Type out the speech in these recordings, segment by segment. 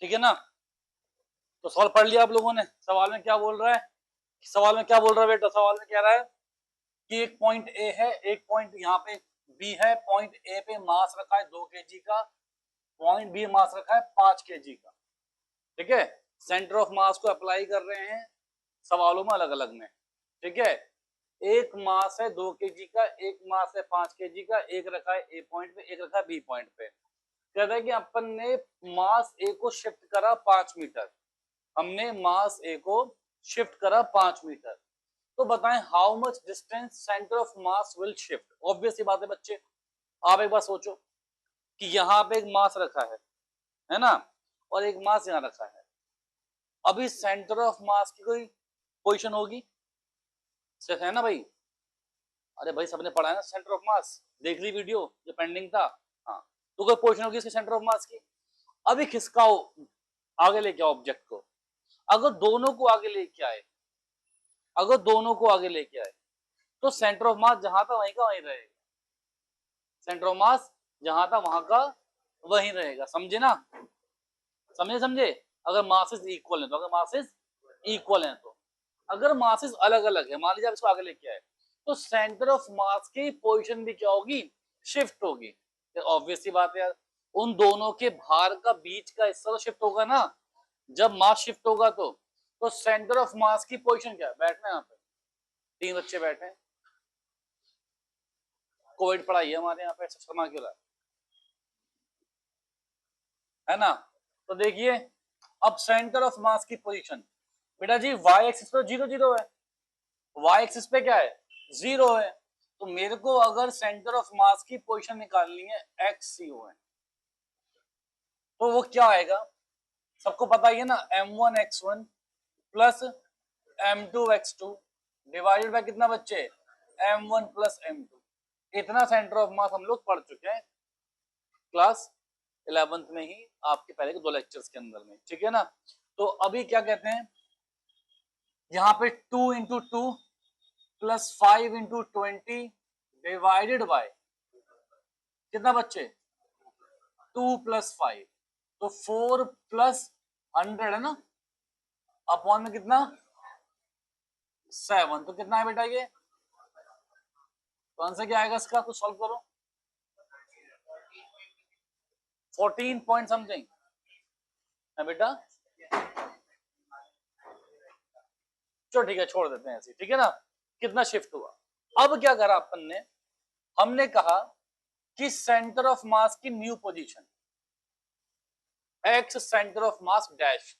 ठीक है ना। तो सवाल पढ़ लिया आप लोगों ने। सवाल में क्या बोल रहा है, सवाल में क्या बोल रहा है बेटा, सवाल में कह रहा है कि एक पॉइंट ए है, एक पॉइंट यहाँ पे बी है। पॉइंट ए पे मास रखा है 2 kg का, पॉइंट बी मास रखा है 5 kg का। ठीक है, सेंटर ऑफ मास को अप्लाई कर रहे हैं सवालों में अलग अलग में। ठीक है, एक मास है 2 kg का, एक मास है 5 kg का, एक रखा है ए पॉइंट पे, एक रखा है बी पॉइंट पे। कहता है कि अपन ने मास ए को शिफ्ट करा 5 मीटर, हमने मास ए को शिफ्ट करा 5 मीटर। तो बताएं how much distance centre of mass will shift. Obvious ही बात है बच्चे, आप एक बार सोचो कि यहाँ पे एक मास रखा है ना, और एक मास यहाँ रखा है। अभी सेंटर ऑफ मास की कोई पोजीशन होगी, सिर्फ है ना भाई। अरे भाई सबने पढ़ा है ना सेंटर ऑफ मास, देख ली वीडियो जो पेंडिंग था। हाँ, तो कोई पोजीशन होगी इसके सेंटर ऑफ मास की। अभी खिसकाओ, आगे लेके आओ ऑब्जेक्ट को। अगर दोनों को आगे लेके आए, अगर दोनों को आगे लेके आए तो सेंटर ऑफ मास जहां था वहीं का वहीं रहेगा। सेंटर ऑफ मास जहां था वहां का वहीं रहेगा, समझे ना, समझे समझे। अगर मासेस इक्वल है तो, अगर मासेस इक्वल है तो, अगर मासेस अलग अलग है, मान लीजिए आप इसको आगे लेके आए, तो सेंटर ऑफ मास की पोजीशन भी क्या होगी, शिफ्ट होगी। ऑब्वियस सी बात है यार, उन दोनों के भार का बीच का हिस्सा तो शिफ्ट होगा ना। जब मास शिफ्ट होगा तो सेंटर ऑफ मास की पोजीशन क्या है, बैठना है यहाँ पे, 3 बच्चे बैठे हैं, कोविड पढ़ाई है हमारे यहाँ पे, शर्मा क्यों रहा है ना। तो देखिए अब सेंटर ऑफ मास की पोजीशन, बेटा जी वाई एक्सिस पे 0 0 है, वाई एक्सिस पे क्या है 0 है। तो मेरे को अगर सेंटर ऑफ मास की पोजीशन निकालनी है एक्स सीओ है, तो वो क्या आएगा, सबको पता ही है ना, m1 x1 plus m2 x2 divided bye कितना बच्चे, m1 प्लस m2। इतना सेंटर ऑफ मास हम लोग पढ़ चुके हैं क्लास 11th में ही, आपके पहले के 2 लेक्चर्स के अंदर में। ठीक है ना। तो अभी क्या कहते हैं, यहाँ पे 2 into 2 plus 5 into 20 divided by कितना बच्चे, 2 प्लस 5, तो 4 प्लस 100 है ना, अपॉन में कितना 7, तो कितना है बेटा ये, तो आंसर क्या आएगा इसका, कुछ सॉल्व करो। 14 पॉइंट समथिंग है बेटा, चलो ठीक है छोड़ देते हैं ऐसे, ठीक है ना। कितना शिफ्ट हुआ, अब क्या करा अपन ने, हमने कहा कि सेंटर ऑफ मास की new position x centre of mass dash,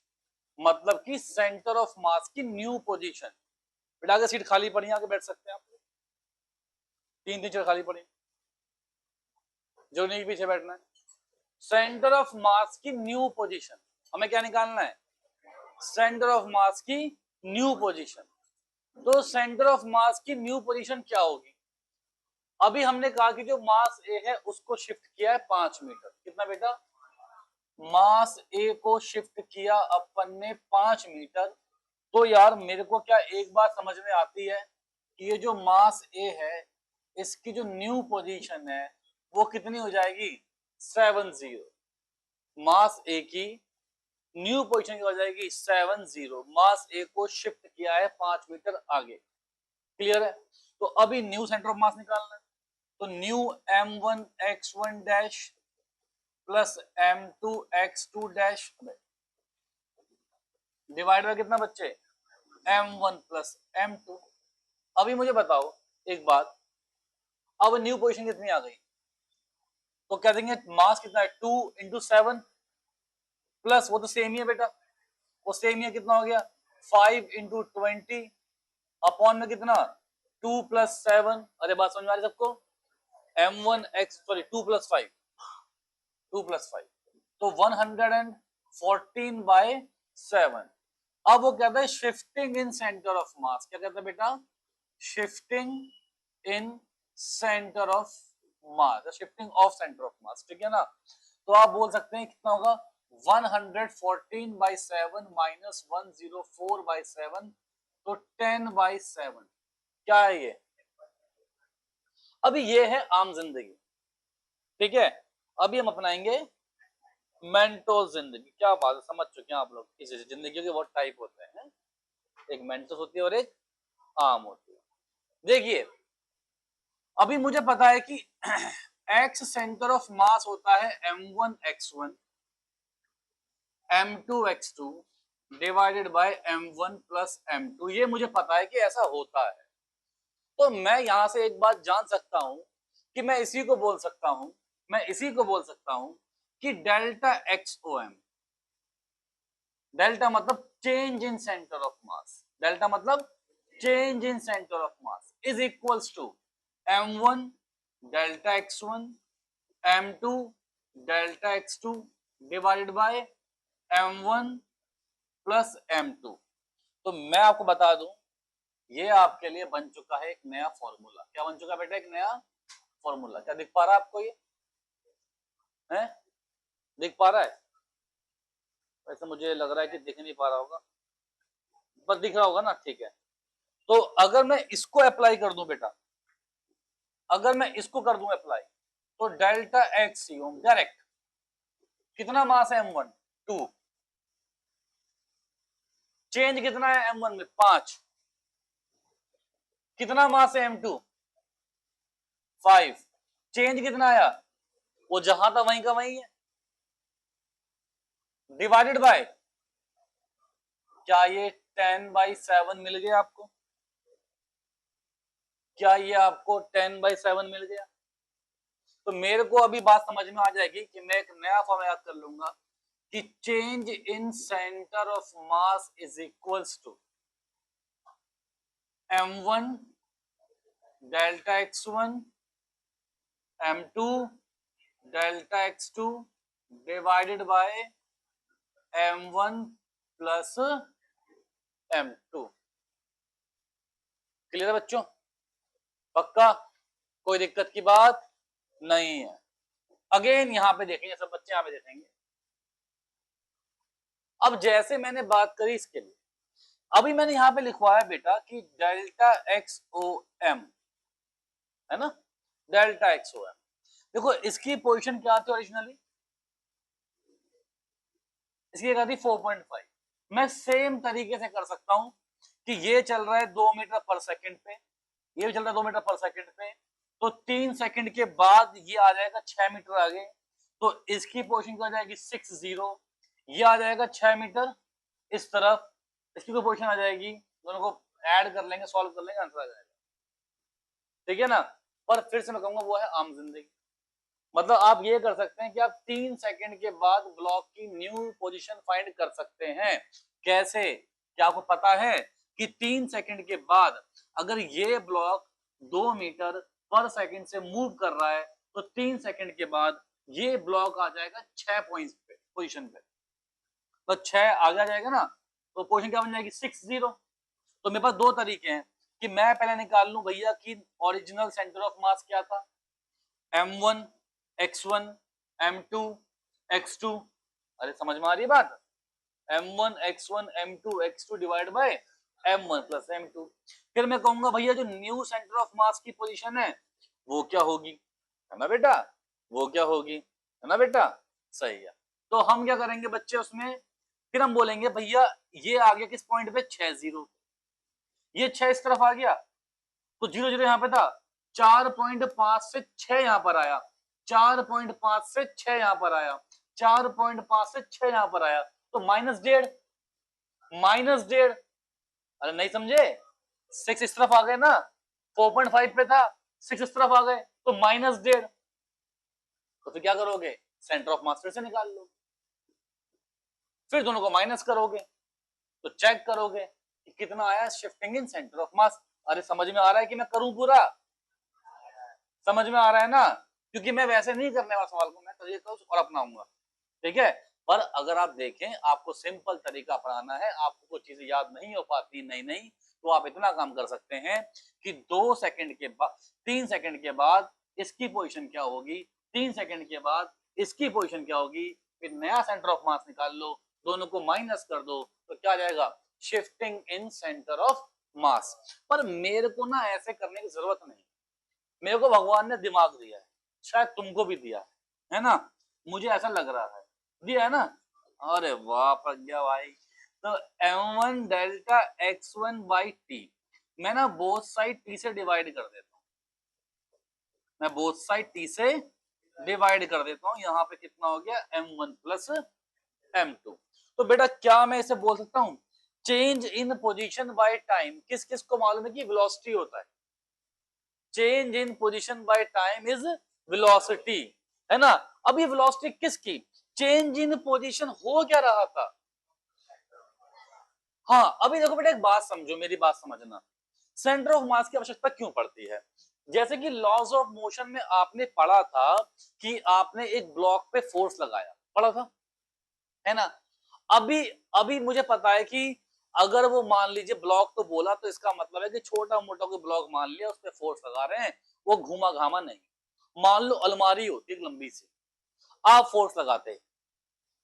मतलब कि सेंटर ऑफ मास की न्यू पोजीशन। बेटा अगर सीट खाली पड़ी आके बैठ सकते हैं आप, 3 चेयर खाली पड़ी, जो नहीं पीछे बैठना है। सेंटर ऑफ मास की न्यू पोजीशन, हमें क्या निकालना है, सेंटर ऑफ मास की न्यू पोजीशन। तो सेंटर ऑफ मास की न्यू पोजीशन क्या होगी, अभी हमने कहा कि जो मास ए है उसको शिफ्ट किया है 5 मीटर, कितना बेटा, मास ए को शिफ्ट किया अपन ने 5 मीटर। तो यार मेरे को क्या एक बात समझ में आती है कि ये जो मास ए है इसकी जो न्यू पोजीशन है वो कितनी हो जाएगी, 70। मास ए की न्यू पोजीशन की हो जाएगी 70, मास ए को शिफ्ट किया है 5 मीटर आगे। क्लियर है। तो अभी न्यू सेंटर ऑफ मास निकालना है, तो new m1 x1 dash plus m2 x2 dash divide by कितना बच्चे, m1 प्लस m2। अभी मुझे बताओ एक बात, अब न्यू पोजीशन कितनी आ गई, तो क्या देंगे, मास कितना है 2 इंटू 7 प्लस, वो तो सेम ही है बेटा, वो सेम ही है, कितना हो गया 5 इंटू 20 अपॉन में कितना 2 प्लस 7। अरे बात समझ में आ रही सबको, m1 x sorry 2 plus 5, 2 plus 5 तो 114 बाय 7। अब वो कहता है shifting in centre of mass, क्या कहता है बेटा, shifting in centre of mass, shifting of centre of मास। ठीक है ना। तो आप बोल सकते हैं कितना होगा, 114 बाई 7 माइनस 104 बाई 7, तो 10 बाई 7। क्या है ये, अभी ये है आम जिंदगी। ठीक है, अभी हम अपनाएंगे मेंटोस जिंदगी, क्या बात है, समझ चुके हैं आप लोग। इस जिंदगी के बहुत टाइप होते हैं, एक मेंटोस होती है और एक आम होती है। देखिए अभी मुझे पता है कि एक्स सेंटर ऑफ मास होता है m1 x1 m2 x2 divided by m1 plus m2, ये मुझे पता है कि ऐसा होता है। तो मैं यहां से एक बात जान सकता हूं कि मैं इसी को बोल सकता हूं, मैं इसी को बोल सकता हूं कि delta X O M, delta मतलब change in centre of mass, delta मतलब change in centre of mass is equals to m1 delta x1 m2 delta x2 divided by m1 plus m2। तो मैं आपको बता दूं ये आपके लिए बन चुका है एक नया फॉर्मूला। क्या बन चुका है बेटा? एक नया फॉर्मूला। क्या दिख पा रहा है आपको? ये है, दिख पा रहा है? वैसे मुझे लग रहा है कि दिख नहीं पा रहा होगा, पर दिख रहा होगा ना, ठीक है। तो अगर मैं इसको अप्लाई कर दूं बेटा, अगर मैं इसको कर दूं अप्लाई, तो डेल्टा एक्स सी ओम डायरेक्ट, कितना मास है m1 2, चेंज कितना है m1 में 5, कितना मास है m2 5, चेंज कितना आया? वो जहां था वहीं का वहीं है, डिवाइडेड बाय, क्या ये 10/7 मिल गया आपको? क्या ये आपको 10/7 मिल गया? तो मेरे को अभी बात समझ में आ जाएगी कि मैं एक नया फॉर्मूला याद कर लूंगा कि change in centre of mass is equals to m1 delta x1 m2 delta x2 divided by m1 plus m2। Clear है बच्चों? पक्का? कोई दिक्कत की बात नहीं है। अगेन यहां पे देखेंगे, सब बच्चे यहां पे देखेंगे। अब जैसे मैंने बात करी इसके लिए, अभी मैंने यहां पे लिखवाया बेटा कि डेल्टा एक्स ओ एम, है ना, डेल्टा एक्स ओ एम। देखो इसकी पोजीशन क्या थी ओरिजिनली, इसकी क्या थी 4.5। मैं सेम तरीके से कर सकता हूं कि ये चल रहा है 2 मीटर पर सेकंड पे, ये भी चल रहा है 2 मीटर पर सेकंड पे, तो 3 सेकंड के बाद ये आ जाएगा 6 मीटर आगे, तो इसकी पोजीशन क्या आ जाएगी 60, ये आ जाएगा 6 मीटर इस तरफ, इसकी कोई पोजीशन आ जाएगी, दोनों को ऐड कर लेंगे, सॉल्व कर लेंगे, आंसर आ जाएगा। ठीक है ना? पर फिर से मैं कहूंगा वो है आम जिंदगी। मतलब आप ये कर सकते हैं कि आप 3 सेकंड के बाद ब्लॉक की न्यू पोजीशन फाइंड कर सकते हैं। कैसे? क्या आपको पता है कि 3 सेकंड के बाद अगर ये ब्लॉक 2 मीटर पर सेकंड से मूव कर रहा है, तो 3 सेकंड के बाद ये ब्लॉक आ जाएगा 6 पॉइंट पे, पोजीशन पे, तो 6 आगे आ जाएगा ना, तो पोजीशन क्या बन जाएगी 60। तो मेरे पास दो तरीके हैं कि मैं पहले निकाल लूं भैया कि ओरिजिनल सेंटर ऑफ मास क्या था, m1 x1 m2 x2। अरे समझ में आ रही है बात? m1 x1 m2 x2 divide by m1 plus m2। फिर मैं कहूंगा भैया जो न्यू सेंटर ऑफ मास की पोजीशन है वो क्या होगी, है ना बेटा, वो क्या होगी, है ना बेटा, सही है। तो हम क्या करेंगे बच्चे उसमें, फिर हम बोलेंगे भैया ये आ गया किस पॉइंट पे 6 0, ये 6 इस तरफ आ गया, तो 0 0 यहाँ पे था, 4.5 से 6 यहाँ पर आया, 4.5 से 6 यहाँ पर आया, 4.5 से 6 यहाँ पर आया, तो -1.5, -1.5। अरे नहीं समझे, 6 इस तरफ आ गए ना, 4.5 पे था, 6 इस तरफ आ गए, तो -1.5। तो फिर क्या करोगे, सेंटर ऑफ मास फिर से निकाल लो, फिर दोनों को माइनस करोगे, तो चेक करोगे कि कितना आया शिफ्टिंग इन सेंटर ऑफ मास। अरे समझ में आ रहा है कि मैं करूं पूरा? समझ में आ रहा है ना? क्योंकि मैं वैसे नहीं करने वाला सवाल को, मैं तरीका और अपनाऊंगा। ठीक है? पर अगर आप देखें, आपको सिंपल तरीका अपनाना है, आपको कोई चीजें याद नहीं हो पाती नहीं नहीं, तो आप इतना काम कर सकते हैं कि 2 सेकंड के बाद, 3 सेकंड के बाद इसकी पोजीशन क्या होगी, 3 सेकंड के बाद इसकी पोजीशन क्या होगी, फिर नया सेंटर ऑफ मास निकाल लो, दोनों को माइनस कर दो, तो क्या आ जाएगा, शिफ्टिंग इन सेंटर ऑफ मास। पर मेरे को ना ऐसे करने की जरूरत नहीं, मेरे को भगवान ने दिमाग दिया है, शायद तुमको भी दिया है ना? मुझे ऐसा लग रहा है दिया है ना, अरे वाह प्रज्ञा भाई। तो m1 delta x1 by T, मैं ना बोथ साइड टी से डिवाइड कर देता हूँ, मैं बोथ साइड टी से डिवाइड कर देता हूँ। यहाँ पे कितना हो गया m1 प्लस m2। तो बेटा क्या मैं इसे बोल सकता हूँ change in position by time. किस किस को मालूम है कि वेलोसिटी होता है, change in position by time is velocity, है ना। अब ये वेलोसिटी किसकी, चेंज इन पोजीशन हो क्या रहा था। हाँ अभी देखो बेटा एक बात समझो, मेरी बात समझना, सेंटर ऑफ मास की आवश्यकता क्यों पड़ती है। जैसे कि लॉज ऑफ मोशन में आपने पढ़ा था कि आपने एक ब्लॉक पे फोर्स लगाया, पढ़ा था, है ना। अभी अभी मुझे पता है कि अगर वो मान लीजिए ब्लॉक तो बोला तो इसका मतलब है कि छोटा मोटा कोई ब्लॉक मान लिया, उस पर फोर्स लगा रहे हैं, वो घुमा घामा नहीं। मान लो अलमारी होती है लंबी सी, आप फोर्स लगाते,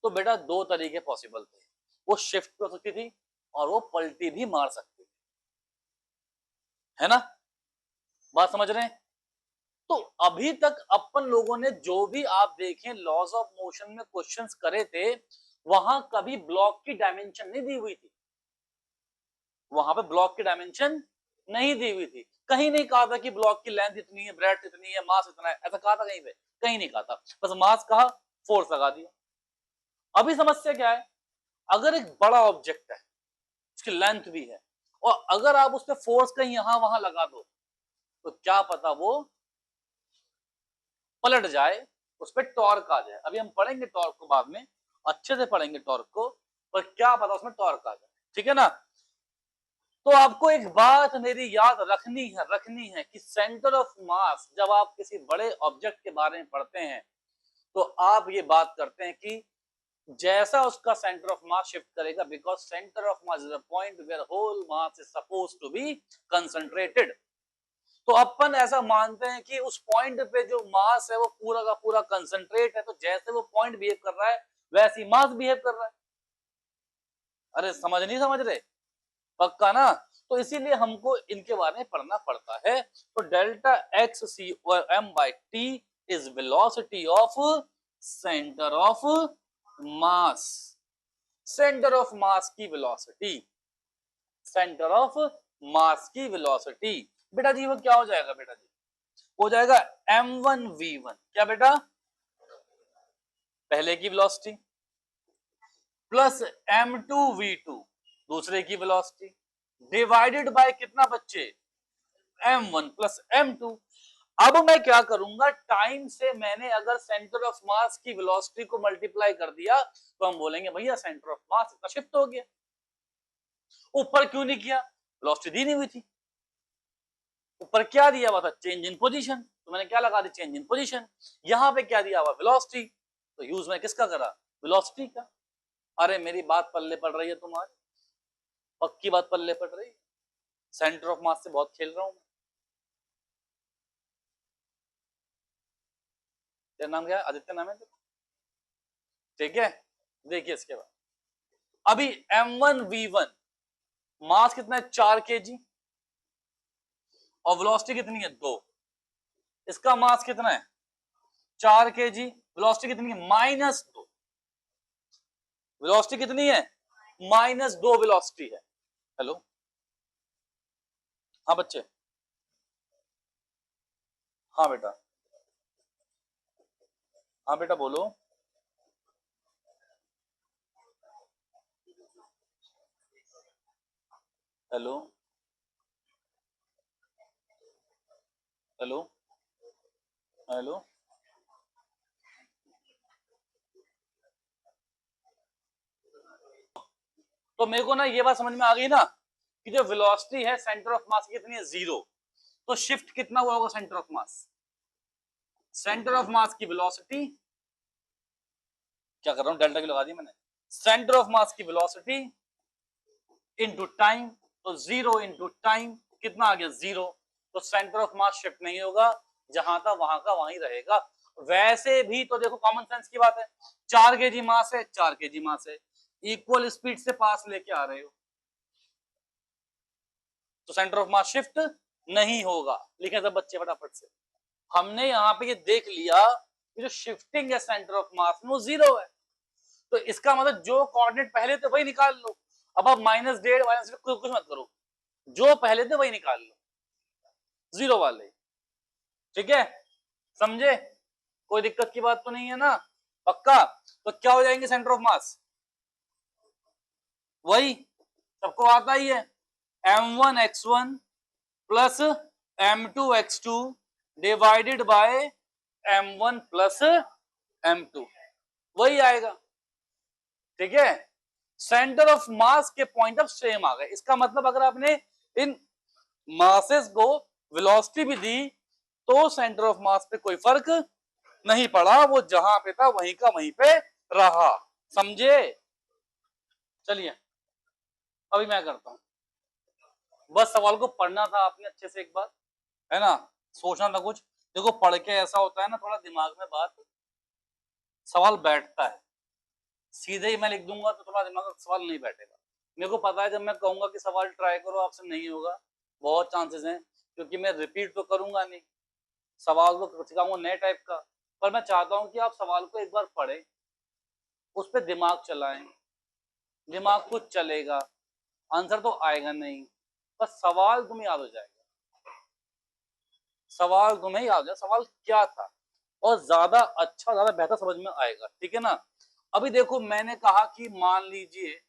तो बेटा दो तरीके पॉसिबल थे, वो शिफ्ट भी हो सकती थी और वो पलटी भी मार सकती थी, है ना, बात समझ रहे हैं। तो अभी तक अपन लोगों ने जो भी आप देखें लॉज ऑफ मोशन में क्वेश्चंस करे थे, वहां कभी ब्लॉक की डायमेंशन नहीं दी हुई थी, वहां पे ब्लॉक की डायमेंशन नहीं दी हुई थी। कहीं नहीं कहा था कि ब्लॉक की लेंथ इतनी है, ब्रेड्थ इतनी है, मास इतना है, ऐसा कहा था कहीं पे, कहीं नहीं कहा था। बस मास कहा, फोर्स लगा दिया। अभी समस्या क्या है, अगर एक बड़ा ऑब्जेक्ट है, उसकी लेंथ भी है, और अगर आप उस पर फोर्स कहीं यहां वहां लगा दो, तो क्या पता वो पलट जाए, उस पर टॉर्क आ जाए। अभी हम पढ़ेंगे टॉर्क को बाद में, अच्छे से पढ़ेंगे टॉर्क को, पर क्या पता उसमें टॉर्क आ जाए, ठीक है ना। तो आपको एक बात मेरी याद रखनी है कि सेंटर ऑफ मास, जब आप किसी बड़े ऑब्जेक्ट के बारे में पढ़ते हैं तो आप ये बात करते हैं कि जैसा उसका सेंटर ऑफ मास शिफ्ट करेगा, because centre of mass is a point where whole mass is supposed to be concentrated. तो अपन ऐसा मानते हैं कि उस पॉइंट पे जो मास है वो पूरा का पूरा कंसंट्रेट है, तो जैसे वो पॉइंट बिहेव कर रहा है वैसे ही मास बिहेव कर रहा है। अरे समझ नहीं समझ रहे, पक्का ना। तो इसीलिए हमको इनके बारे में पढ़ना पड़ता है। तो डेल्टा एक्स सी और M by T is velocity of centre of mass, centre of mass की वेलोसिटी, सेंटर ऑफ मास की वेलोसिटी। बेटा जी वो क्या हो जाएगा, बेटा जी हो जाएगा m1v1, क्या बेटा, पहले की वेलोसिटी, प्लस m2v2 दूसरे की वेलोसिटी, डिवाइडेड बाय कितना बच्चे, m1 प्लस m2। अब मैं क्या करूंगा, टाइम से मैंने अगर सेंटर ऑफ मास की वेलोसिटी को मल्टीप्लाई कर दिया तो हम बोलेंगे भैया सेंटर ऑफ मास इतना शिफ्ट हो गया। ऊपर क्यों नहीं किया, वेलोसिटी दी नहीं हुई थी, ऊपर क्या दिया हुआ था, चेंज इन पोजीशन, तो मैंने क्या लगा दी, चेंज इन पोजीशन। यहाँ पे क्या दिया हुआ, वेलोसिटी, तो यूज में किसका करा, वेलोसिटी का। अरे मेरी बात पल्ले पड़ रही है तुम्हारी, पक्की बात पल्ले पड़ रही है, सेंटर ऑफ मास से बहुत खेल रहा हूं मैं। तेरा नाम क्या है, आदित्य नाम है, ठीक है। देखिए इसके बाद अभी m1v1 मास कितना है 4 kg और वेलोसिटी कितनी है 2, इसका मास कितना है 4 kg, वेलोसिटी कितनी है -2, वेलोसिटी कितनी है -2 वेलोसिटी है। हेलो, हाँ बच्चे, हाँ बेटा, हाँ बेटा बोलो। हेलो, हेलो, हेलो, तो मेरे को ना ये बात समझ में आ गई ना कि जो वेलोसिटी है सेंटर ऑफ मास कितनी है 0, तो शिफ्ट कितना हुआ होगा centre of mass, centre of mass की वेलोसिटी, क्या कर रहा हूं डेल्टा की लगा दी मैंने, सेंटर ऑफ मास की वेलोसिटी इनटू टाइम, तो 0 इनटू टाइम कितना आ गया 0, तो सेंटर ऑफ मास शिफ्ट नहीं होगा, जहां था वहां का वहीं रहेगा। वैसे भी तो देखो कॉमन सेंस की बात है, 4 kg मास है, 4 kg मास है, इक्वल स्पीड से पास लेके आ रहे हो, तो सेंटर ऑफ मास शिफ्ट नहीं होगा। लिखे सब बच्चे फटाफट से, हमने यहाँ पे ये देख लिया कि जो शिफ्टिंग है सेंटर ऑफ मास में वो 0 है, तो इसका मतलब जो कोऑर्डिनेट पहले थे वही निकाल लो। अब आप -1.5 माइनस कुछ मत करो, जो पहले थे वही निकाल लो, जीरो वाले। ठीक है, समझे? कोई दिक्कत की बात तो नहीं है ना? पक्का? तो क्या हो जाएंगे सेंटर ऑफ मास? वही सबको आता ही है, m1x1 plus m2x2 divided by m1 plus m2, वही आएगा। ठीक है, सेंटर ऑफ मास के पॉइंट ऑफ सेम आ गए। इसका मतलब अगर आपने इन मासेस को वेलोसिटी भी दी तो सेंटर ऑफ मास पे कोई फर्क नहीं पड़ा, वो जहां पे था वहीं का वहीं पे रहा। समझे? चलिए अभी मैं करता हूं, बस सवाल को पढ़ना था आपने अच्छे से एक बार, है ना, सोचना था कुछ। देखो पढ़ के ऐसा होता है ना, थोड़ा दिमाग में बात, सवाल बैठता है। सीधे ही मैं लिख दूंगा तो थोड़ा दिमाग में सवाल नहीं बैठेगा। मेरे को पता है जब मैं कहूंगा कि सवाल ट्राई करो आपसे नहीं होगा, बहुत चांसेस हैं, क्योंकि मैं रिपीट तो करूंगा नहीं, सवाल तो सिखाऊंगा नए टाइप का। पर मैं चाहता हूं कि आप सवाल को एक बार पढ़ें, उस पर दिमाग चलाएं, दिमाग कुछ चलेगा, आंसर तो आएगा नहीं, बस सवाल तुम्हें याद हो जाएगा, सवाल तुम्हें याद हो जाएगा सवाल क्या था, और ज्यादा अच्छा ज्यादा बेहतर समझ में आएगा। ठीक है ना? अभी देखो मैंने कहा कि मान लीजिए,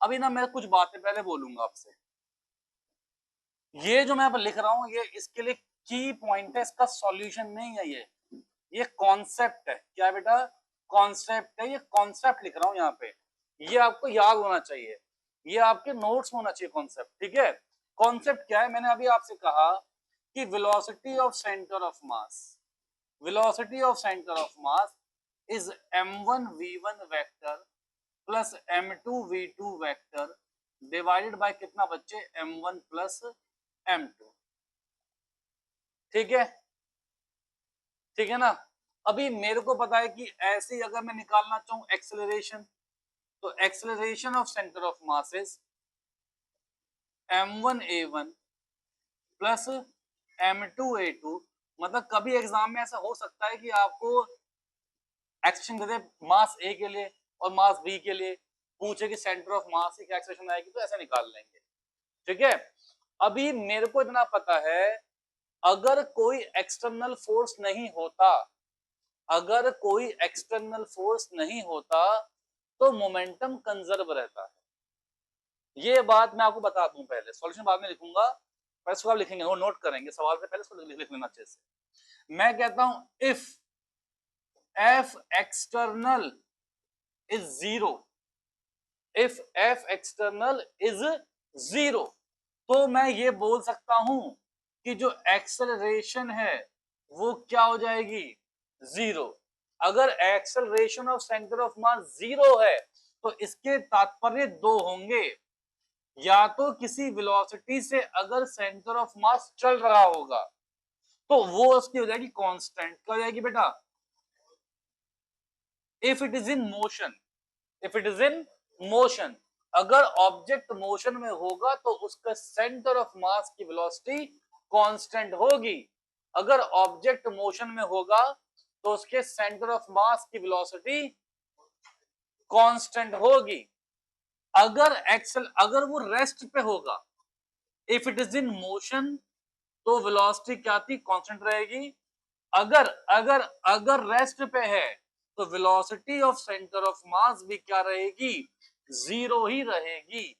अभी ना मैं कुछ बातें पहले बोलूंगा आपसे, ये जो मैं अब लिख रहा हूं ये इसके लिए की पॉइंट है, इसका सॉल्यूशन नहीं है, ये कॉन्सेप्ट है। क्या बेटा? कॉन्सेप्ट है, ये कॉन्सेप्ट लिख रहा हूं यहाँ पे, ये आपको याद होना चाहिए, ये आपके नोट्स में होना चाहिए कॉन्सेप्ट। ठीक है, कॉन्सेप्ट क्या है? मैंने अभी आपसे कहा कि velocity of centre of mass, velocity of center of mass is m1 v1 vector plus m2 v2 vector divided by कितना बच्चे? m1 plus m2। ठीक है, ठीक है ना? अभी मेरे को पता है कि ऐसे ही अगर मैं निकालना चाहूं एक्सेलरेशन, तो acceleration of centre of mass is m1 a1 plus m2 a2। मतलब कभी एग्जाम में ऐसा हो सकता है कि आपको एक्सप्रेशन दे दे मास ए के लिए और मास बी के लिए, पूछे कि सेंटर ऑफ मास की क्या एक्सप्रेशन आएगी, तो ऐसा निकाल लेंगे। ठीक है, अभी मेरे को इतना पता है, अगर कोई एक्सटर्नल फोर्स नहीं होता, अगर कोई एक्सटर्नल फोर्स नहीं होता तो मोमेंटम कंजर्व रहता है। ये बात मैं आपको बता दूं, पहले सॉल्यूशन बाद में लिखूंगा, पहले इसको आप लिखेंगे, वो नोट करेंगे सवाल से पहले, इसको लिख लेना अच्छे से। मैं कहता हूं if F external is zero, if F external is zero, तो मैं ये बोल सकता हूं कि जो एक्सेलरेशन है वो क्या हो जाएगी? जीरो। अगर acceleration of centre of mass zero है तो इसके तात्पर्य दो होंगे, या तो किसी वेलोसिटी से अगर सेंटर ऑफ मास चल रहा होगा तो वो उसकी हो जाएगी कांस्टेंट। क्या हो जाएगी बेटा? If it is in motion, if it is in motion, अगर ऑब्जेक्ट मोशन में होगा तो उसका सेंटर ऑफ मास की वेलोसिटी कांस्टेंट होगी। अगर ऑब्जेक्ट मोशन में होगा तो उसके सेंटर ऑफ मास की वेलोसिटी कांस्टेंट होगी। अगर वो रेस्ट पे होगा, if it is in motion, तो वेलोसिटी क्या थी? कांस्टेंट रहेगी। अगर अगर अगर रेस्ट पे है तो वेलोसिटी ऑफ सेंटर ऑफ मास भी क्या रहेगी? जीरो ही रहेगी।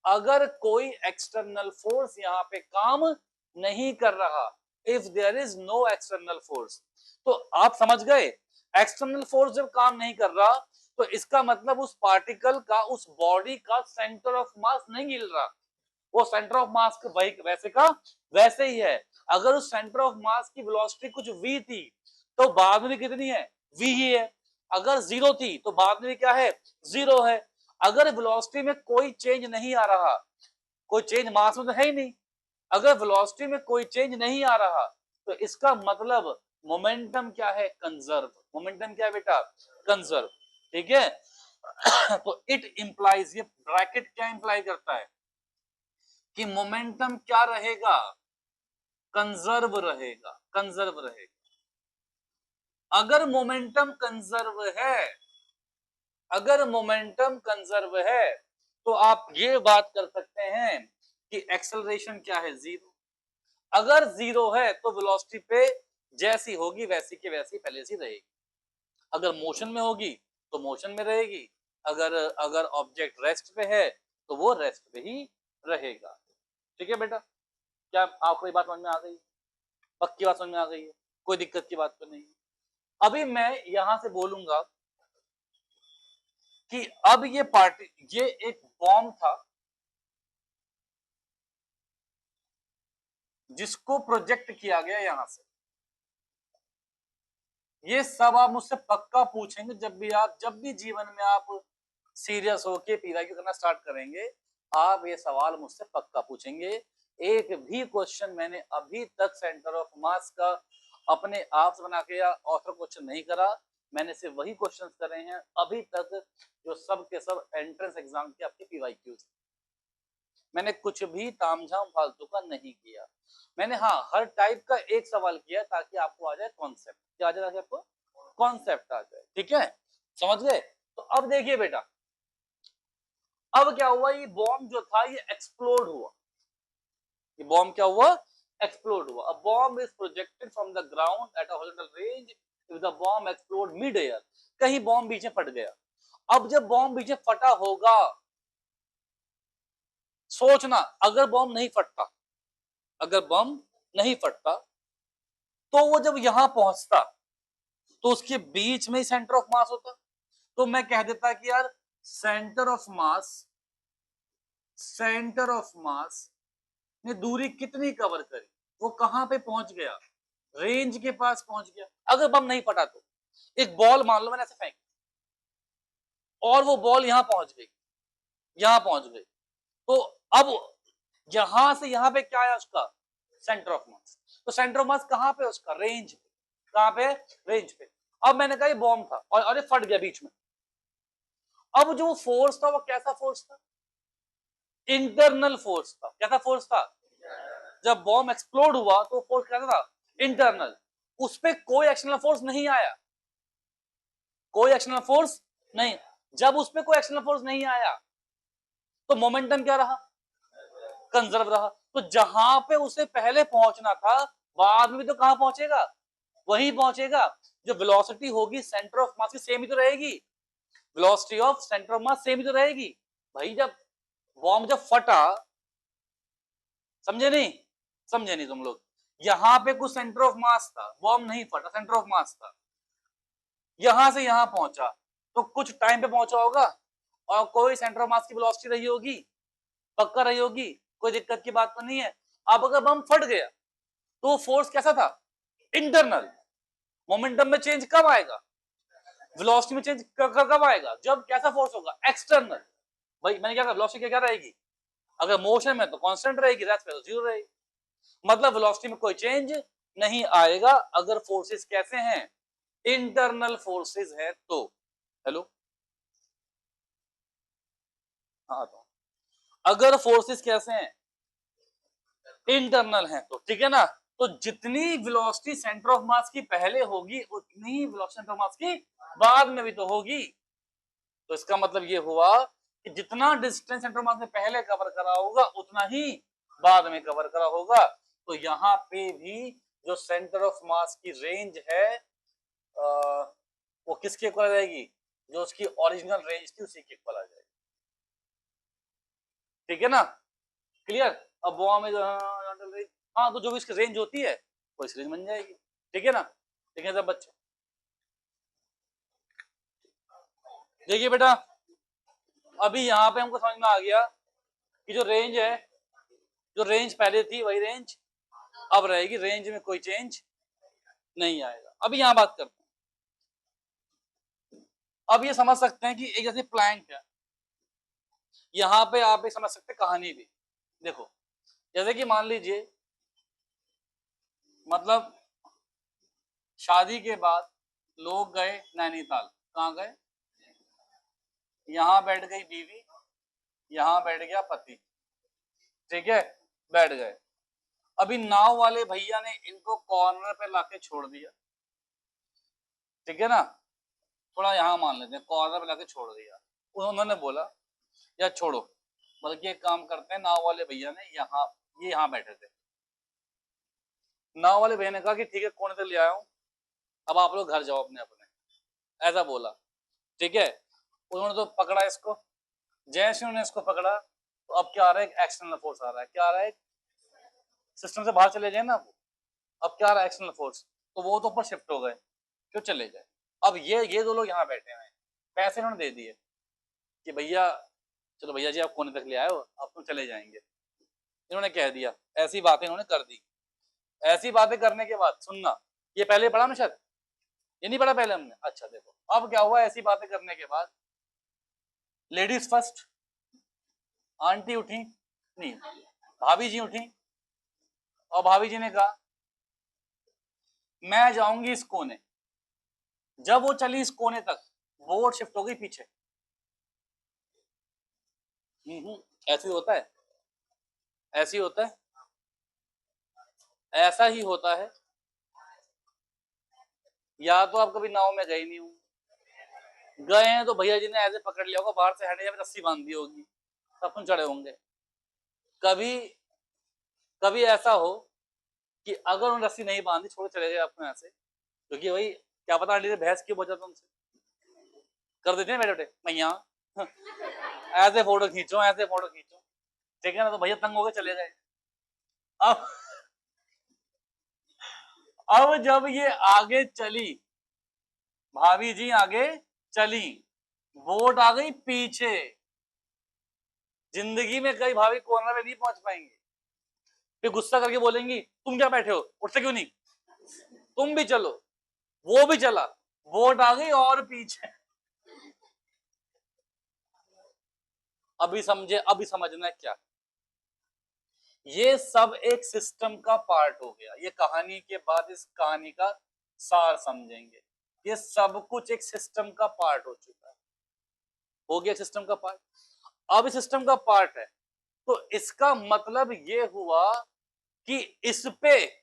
अगर कोई एक्सटर्नल फोर्स यहाँ पे काम नहीं कर रहा, if there is no external force, तो आप समझ गए, एक्सटर्नल फोर्स जब काम नहीं कर रहा तो इसका मतलब उस पार्टिकल का, उस बॉडी का सेंटर ऑफ मास नहीं हिल रहा, वो सेंटर ऑफ मास का वही वैसे का वैसे ही है। अगर उस सेंटर ऑफ मास की वेलोसिटी कुछ v थी तो बाद में भी कितनी है? v ही है। अगर जीरो थी तो बाद में भी क्या है? जीरो है। अगर वेलोसिटी में कोई चेंज नहीं आ रहा, कोई चेंज मास में तो है ही नहीं, अगर वेलोसिटी में कोई चेंज नहीं आ रहा तो इसका मतलब मोमेंटम क्या है? कंजर्व। मोमेंटम क्या है बेटा? कंजर्व। ठीक है तो इट इंप्लाइज, ये ब्रैकेट क्या इंप्लाई करता है कि मोमेंटम क्या रहेगा? कंजर्व रहेगा, कंजर्व रहेगा। अगर मोमेंटम कंजर्व है, अगर मोमेंटम कंजर्व है तो आप ये बात कर सकते हैं कि एक्सेलरेशन क्या है, जीरो। अगर जीरो है तो वेलोसिटी पे जैसी होगी वैसी की वैसी पहले से रहेगी। अगर मोशन में होगी तो मोशन में रहेगी, अगर अगर ऑब्जेक्ट रेस्ट पे है तो वो रेस्ट पे ही रहेगा। ठीक है बेटा, क्या आपको ये बात समझ में आ गई? पक्की बात समझ में आ गई है, कोई दिक्कत की बात तो नहीं है। अभी मैं यहां से बोलूंगा कि अब ये एक बॉम्ब था जिसको प्रोजेक्ट किया गया यहां से। ये सब आप मुझसे पक्का पूछेंगे जब भी जीवन में आप सीरियस होके पीवाईक्यू करना स्टार्ट करेंगे, आप ये सवाल मुझसे पक्का पूछेंगे। एक भी क्वेश्चन मैंने अभी तक सेंटर ऑफ मास का अपने आप से बना के या ऑथर क्वेश्चन नहीं करा। मैंने सिर्फ वही क्वेश्चन करे हैं अभी तक जो सब के सब एंट्रेंस एग्जाम के आपके पीवाईक्यू। मैंने कुछ भी तामझाम फालतू का नहीं किया। मैंने हाँ हर टाइप का एक सवाल किया ताकि आपको आ जाए कॉन्सेप्ट। क्या आ जाए? ताकि आपको कॉन्सेप्ट आ जाए। ठीक है, समझ गए? तो अब देखिए बेटा, अब क्या हुआ, ये बॉम्ब जो था ये एक्सप्लोड हुआ। ये बॉम्ब क्या हुआ? एक्सप्लोड हुआ। A bomb is projected from the ground at a horizontal range if the bomb explode mid air. कहीं बॉम्ब बीच में फट गया। अब जब बॉम्ब बीच में फटा होगा, सोचना अगर बॉम्ब नहीं फटता, अगर बॉम्ब नहीं फटता तो वो जब यहां पहुंचता तो उसके बीच में ही सेंटर ऑफ मास होता। तो मैं कह देता कि यार centre of mass, centre of मास ने दूरी कितनी कवर करी, वो कहां पे पहुंच गया? रेंज के पास पहुंच गया। अगर बम नहीं फटा तो एक बॉल मान लो मैंने ऐसे फेंकी और वो बॉल यहां पहुंच गई, यहां पहुंच गई, तो अब यहां से यहां पे क्या है उसका? सेंटर ऑफ मास। तो सेंटर ऑफ मास कहां पे? उसका रेंज पे। कहां पे? रेंज पे। अब मैंने कहा ये बॉम्ब था और अरे फट गया बीच में। अब जो फोर्स था वो कैसा फोर्स था? इंटरनल फोर्स था। कैसा फोर्स था? जब बॉम्ब एक्सप्लोड हुआ तो फोर्स कैसा था? इंटरनल। उस पर कोई एक्सटर्नल फोर्स नहीं आया, कोई एक्सटर्नल फोर्स नहीं। जब उस पर कोई एक्सटर्नल फोर्स नहीं आया तो मोमेंटम क्या रहा? कंजर्व रहा। तो जहां पे उसे पहले पहुंचना था बाद में भी तो कहां पहुंचेगा? वही पहुंचेगा। जो वेलोसिटी होगी सेंटर ऑफ मास की सेम ही तो रहेगी। Velocity of centre of mass same ही तो रहेगी। भाई जब बॉम्ब जब फटा, समझे नहीं? समझे नहीं तुम लोग? यहां पे कुछ सेंटर ऑफ मास था, बॉम्ब नहीं फटा, सेंटर ऑफ मास था। यहां से यहां पहुंचा तो कुछ टाइम पे पहुंचा होगा और कोई सेंटर ऑफ मास की वेलोसिटी रही होगी, पक्का रही होगी, कोई दिक्कत की बात तो नहीं है। अब अगर बम फट गया तो फोर्स कैसा था? इंटरनल। मोमेंटम में चेंज कब आएगा? वेलोसिटी में चेंज कब आएगा? जब कैसा फोर्स होगा? एक्सटर्नल। भाई मैंने क्या कहा, वेलोसिटी क्या रहेगी? अगर मोशन में तो कांस्टेंट रहेगी, रेस्ट में तो जीरो रहेगी। मतलब वेलोसिटी में कोई चेंज नहीं आएगा अगर फोर्सेस कैसे हैं? इंटरनल फोर्सेस है तो। हेलो, हाँ तो अगर फोर्सेस कैसे हैं? इंटरनल है तो। ठीक है ना? तो जितनी वेलोसिटी सेंटर ऑफ मास की पहले होगी उतनी ही वेलोसिटी सेंटर ऑफ मास की बाद में भी तो होगी। तो इसका मतलब ये हुआ कि जितना डिस्टेंस सेंटर ऑफ मास ने पहले कवर करा होगा उतना ही बाद में कवर करा होगा। तो यहाँ पे भी जो सेंटर ऑफ मास की रेंज है वो किसके इक्वल आ जाएगी? जो उसकी ओरिजिनल रेंज थी उसी के इक्वल आ जाएगी। ठीक है ना? क्लियर? अब बॉम्ब में जो रेंज, हाँ तो जो भी इसकी रेंज होती है वो इस रेंज बन जाएगी। ठीक है ना? ठीक है सब बच्चे, देखिए बेटा, अभी यहाँ पे हमको समझ में आ गया कि जो रेंज है, जो रेंज पहले थी वही रेंज अब रहेगी, रेंज में कोई चेंज नहीं आएगा। अभी यहाँ बात करते हैं। अब ये समझ सकते हैं कि एक जैसे प्लैंक है, यहाँ पे आप एक समझ सकते हैं कहानी भी। देखो जैसे कि मान लीजिए, मतलब शादी के बाद लोग गए नैनीताल। कहाँ गए? यहाँ बैठ गई बीवी, यहाँ बैठ गया पति। ठीक है, बैठ गए। अभी नाव वाले भैया ने इनको कॉर्नर पे लाके छोड़ दिया। ठीक है ना? थोड़ा यहाँ मान लेते हैं, कॉर्नर में लाके छोड़ दिया। उन्होंने बोला या छोड़ो, बल्कि एक काम करते हैं, नाव वाले भैया ने ये यहाँ बैठे थे, नाव वाले भैया ने कहा कि ठीक है कोने तक ले आया हूँ, अब आप लोग घर जाओ अपने अपने, ऐसा बोला। ठीक है, उन्होंने तो पकड़ा इसको, जैसे उन्होंने इसको पकड़ा तो अब क्या आ रहा है, एक एक्सटर्नल फोर्स आ रहा है। क्या आ रहा है, सिस्टम से बाहर चले जाए ना वो, अब क्या आ रहा है, एक्सटर्नल फोर्स, तो वो तो ऊपर शिफ्ट हो गए, क्यों चले गए। अब ये दो लोग यहाँ बैठे हुए हैं, पैसे इन्होंने दे दिए कि भैया चलो भैया जी आप कोने तक ले आए हो, अब तुम चले जाएंगे। इन्होंने कह दिया, ऐसी बातें इन्होंने कर दी। ऐसी बातें करने के बाद सुनना, ये पहले पढ़ा ना शायद, ये नहीं पढ़ा पहले हमने, अच्छा देखो अब क्या हुआ। ऐसी बातें करने के बाद लेडीज फर्स्ट, आंटी उठी, नहीं भाभी जी उठी, और भाभी जी ने कहा मैं जाऊंगी इस कोने। जब वो चली इस कोने तक, बोर्ड शिफ्ट हो गई पीछे। ऐसे ही होता है, ऐसे ही होता है, ऐसा ही होता है। या तो आप कभी नाव में गए नहीं हो, गए हैं तो भैया जी ने ऐसे पकड़ लिया होगा, बाहर से हटे या रस्सी बांध दी होगी, तब तुम चढ़े होंगे। कभी कभी ऐसा हो कि अगर उन रस्सी नहीं बांधी, छोड़ चले गए अपने यहाँ से, क्योंकि भाई क्या पता आंटी ने भैंस क्यों बचा तुमसे, कर देते हैं बेटे बेटे मैया ऐसे फोटो खींचो, ऐसे फोटो खींचो, ठीक है ना, तो भैया तंग हो गए चले गए। अब अब जब ये आगे चली, भाभी जी आगे चली, बोट आ गई पीछे। जिंदगी में कई भाभी कॉर्नर में नहीं पहुंच पाएंगे, फिर गुस्सा करके बोलेंगी तुम क्या बैठे हो, उठते क्यों नहीं, तुम भी चलो। वो भी चला, बोट आ गई और पीछे। अभी समझे, अभी समझना है क्या, ये सब एक सिस्टम का पार्ट हो गया। ये कहानी के बाद इस कहानी का सार समझेंगे, ये सब कुछ एक सिस्टम का पार्ट हो चुका है, हो गया सिस्टम का पार्ट। अब सिस्टम का पार्ट है, तो इसका मतलब ये हुआ कि इस पे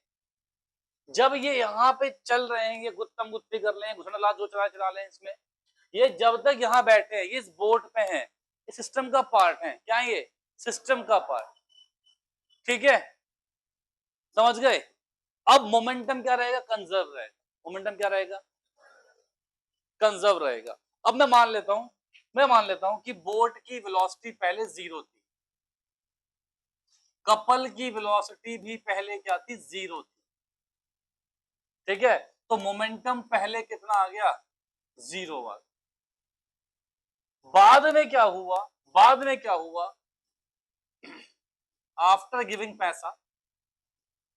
जब ये यहाँ पे चल रहे हैं, ये गुत्तम गुत्ती कर रहे हैं, घुसना जो चला चला रहे हैं इसमें, ये जब तक यहाँ बैठे हैं, ये इस बोट पे हैं, ये सिस्टम का पार्ट है। क्या है ये, सिस्टम का पार्ट, ठीक है, समझ गए। अब मोमेंटम क्या रहेगा, कंजर्व रहेगा। मोमेंटम क्या रहेगा, कंजर्व रहेगा। अब मैं मान लेता हूं कि बोट की वेलोसिटी पहले 0 थी, कपल की वेलोसिटी भी पहले क्या थी, 0 थी, ठीक है, तो मोमेंटम पहले कितना आ गया, 0 आ गया। बाद में क्या हुआ, बाद में क्या हुआ, आफ्टर गिविंग पैसा,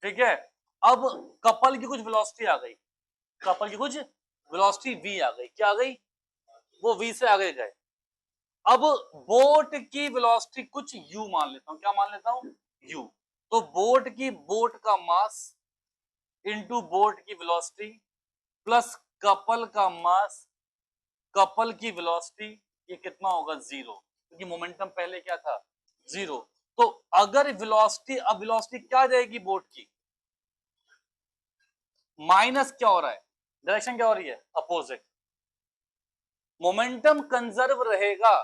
ठीक है, अब कपल की कुछ वेलोसिटी आ गई, कपल की कुछ वेलोसिटी v आ गई, क्या आ गई, वो v से आगे गए। अब बोट की वेलोसिटी कुछ u मान लेता हूं, क्या मान लेता हूं, u। तो बोट का मास इनटू बोट की वेलोसिटी प्लस कपल का मास, कपल की वेलोसिटी, ये कितना होगा, 0, क्योंकि मोमेंटम पहले क्या था, 0। तो अगर वेलोसिटी, अब वेलोसिटी क्या जाएगी बोट की, माइनस क्या हो रहा है, डायरेक्शन क्या हो रही है, अपोजिट। मोमेंटम कंजर्व रहेगा,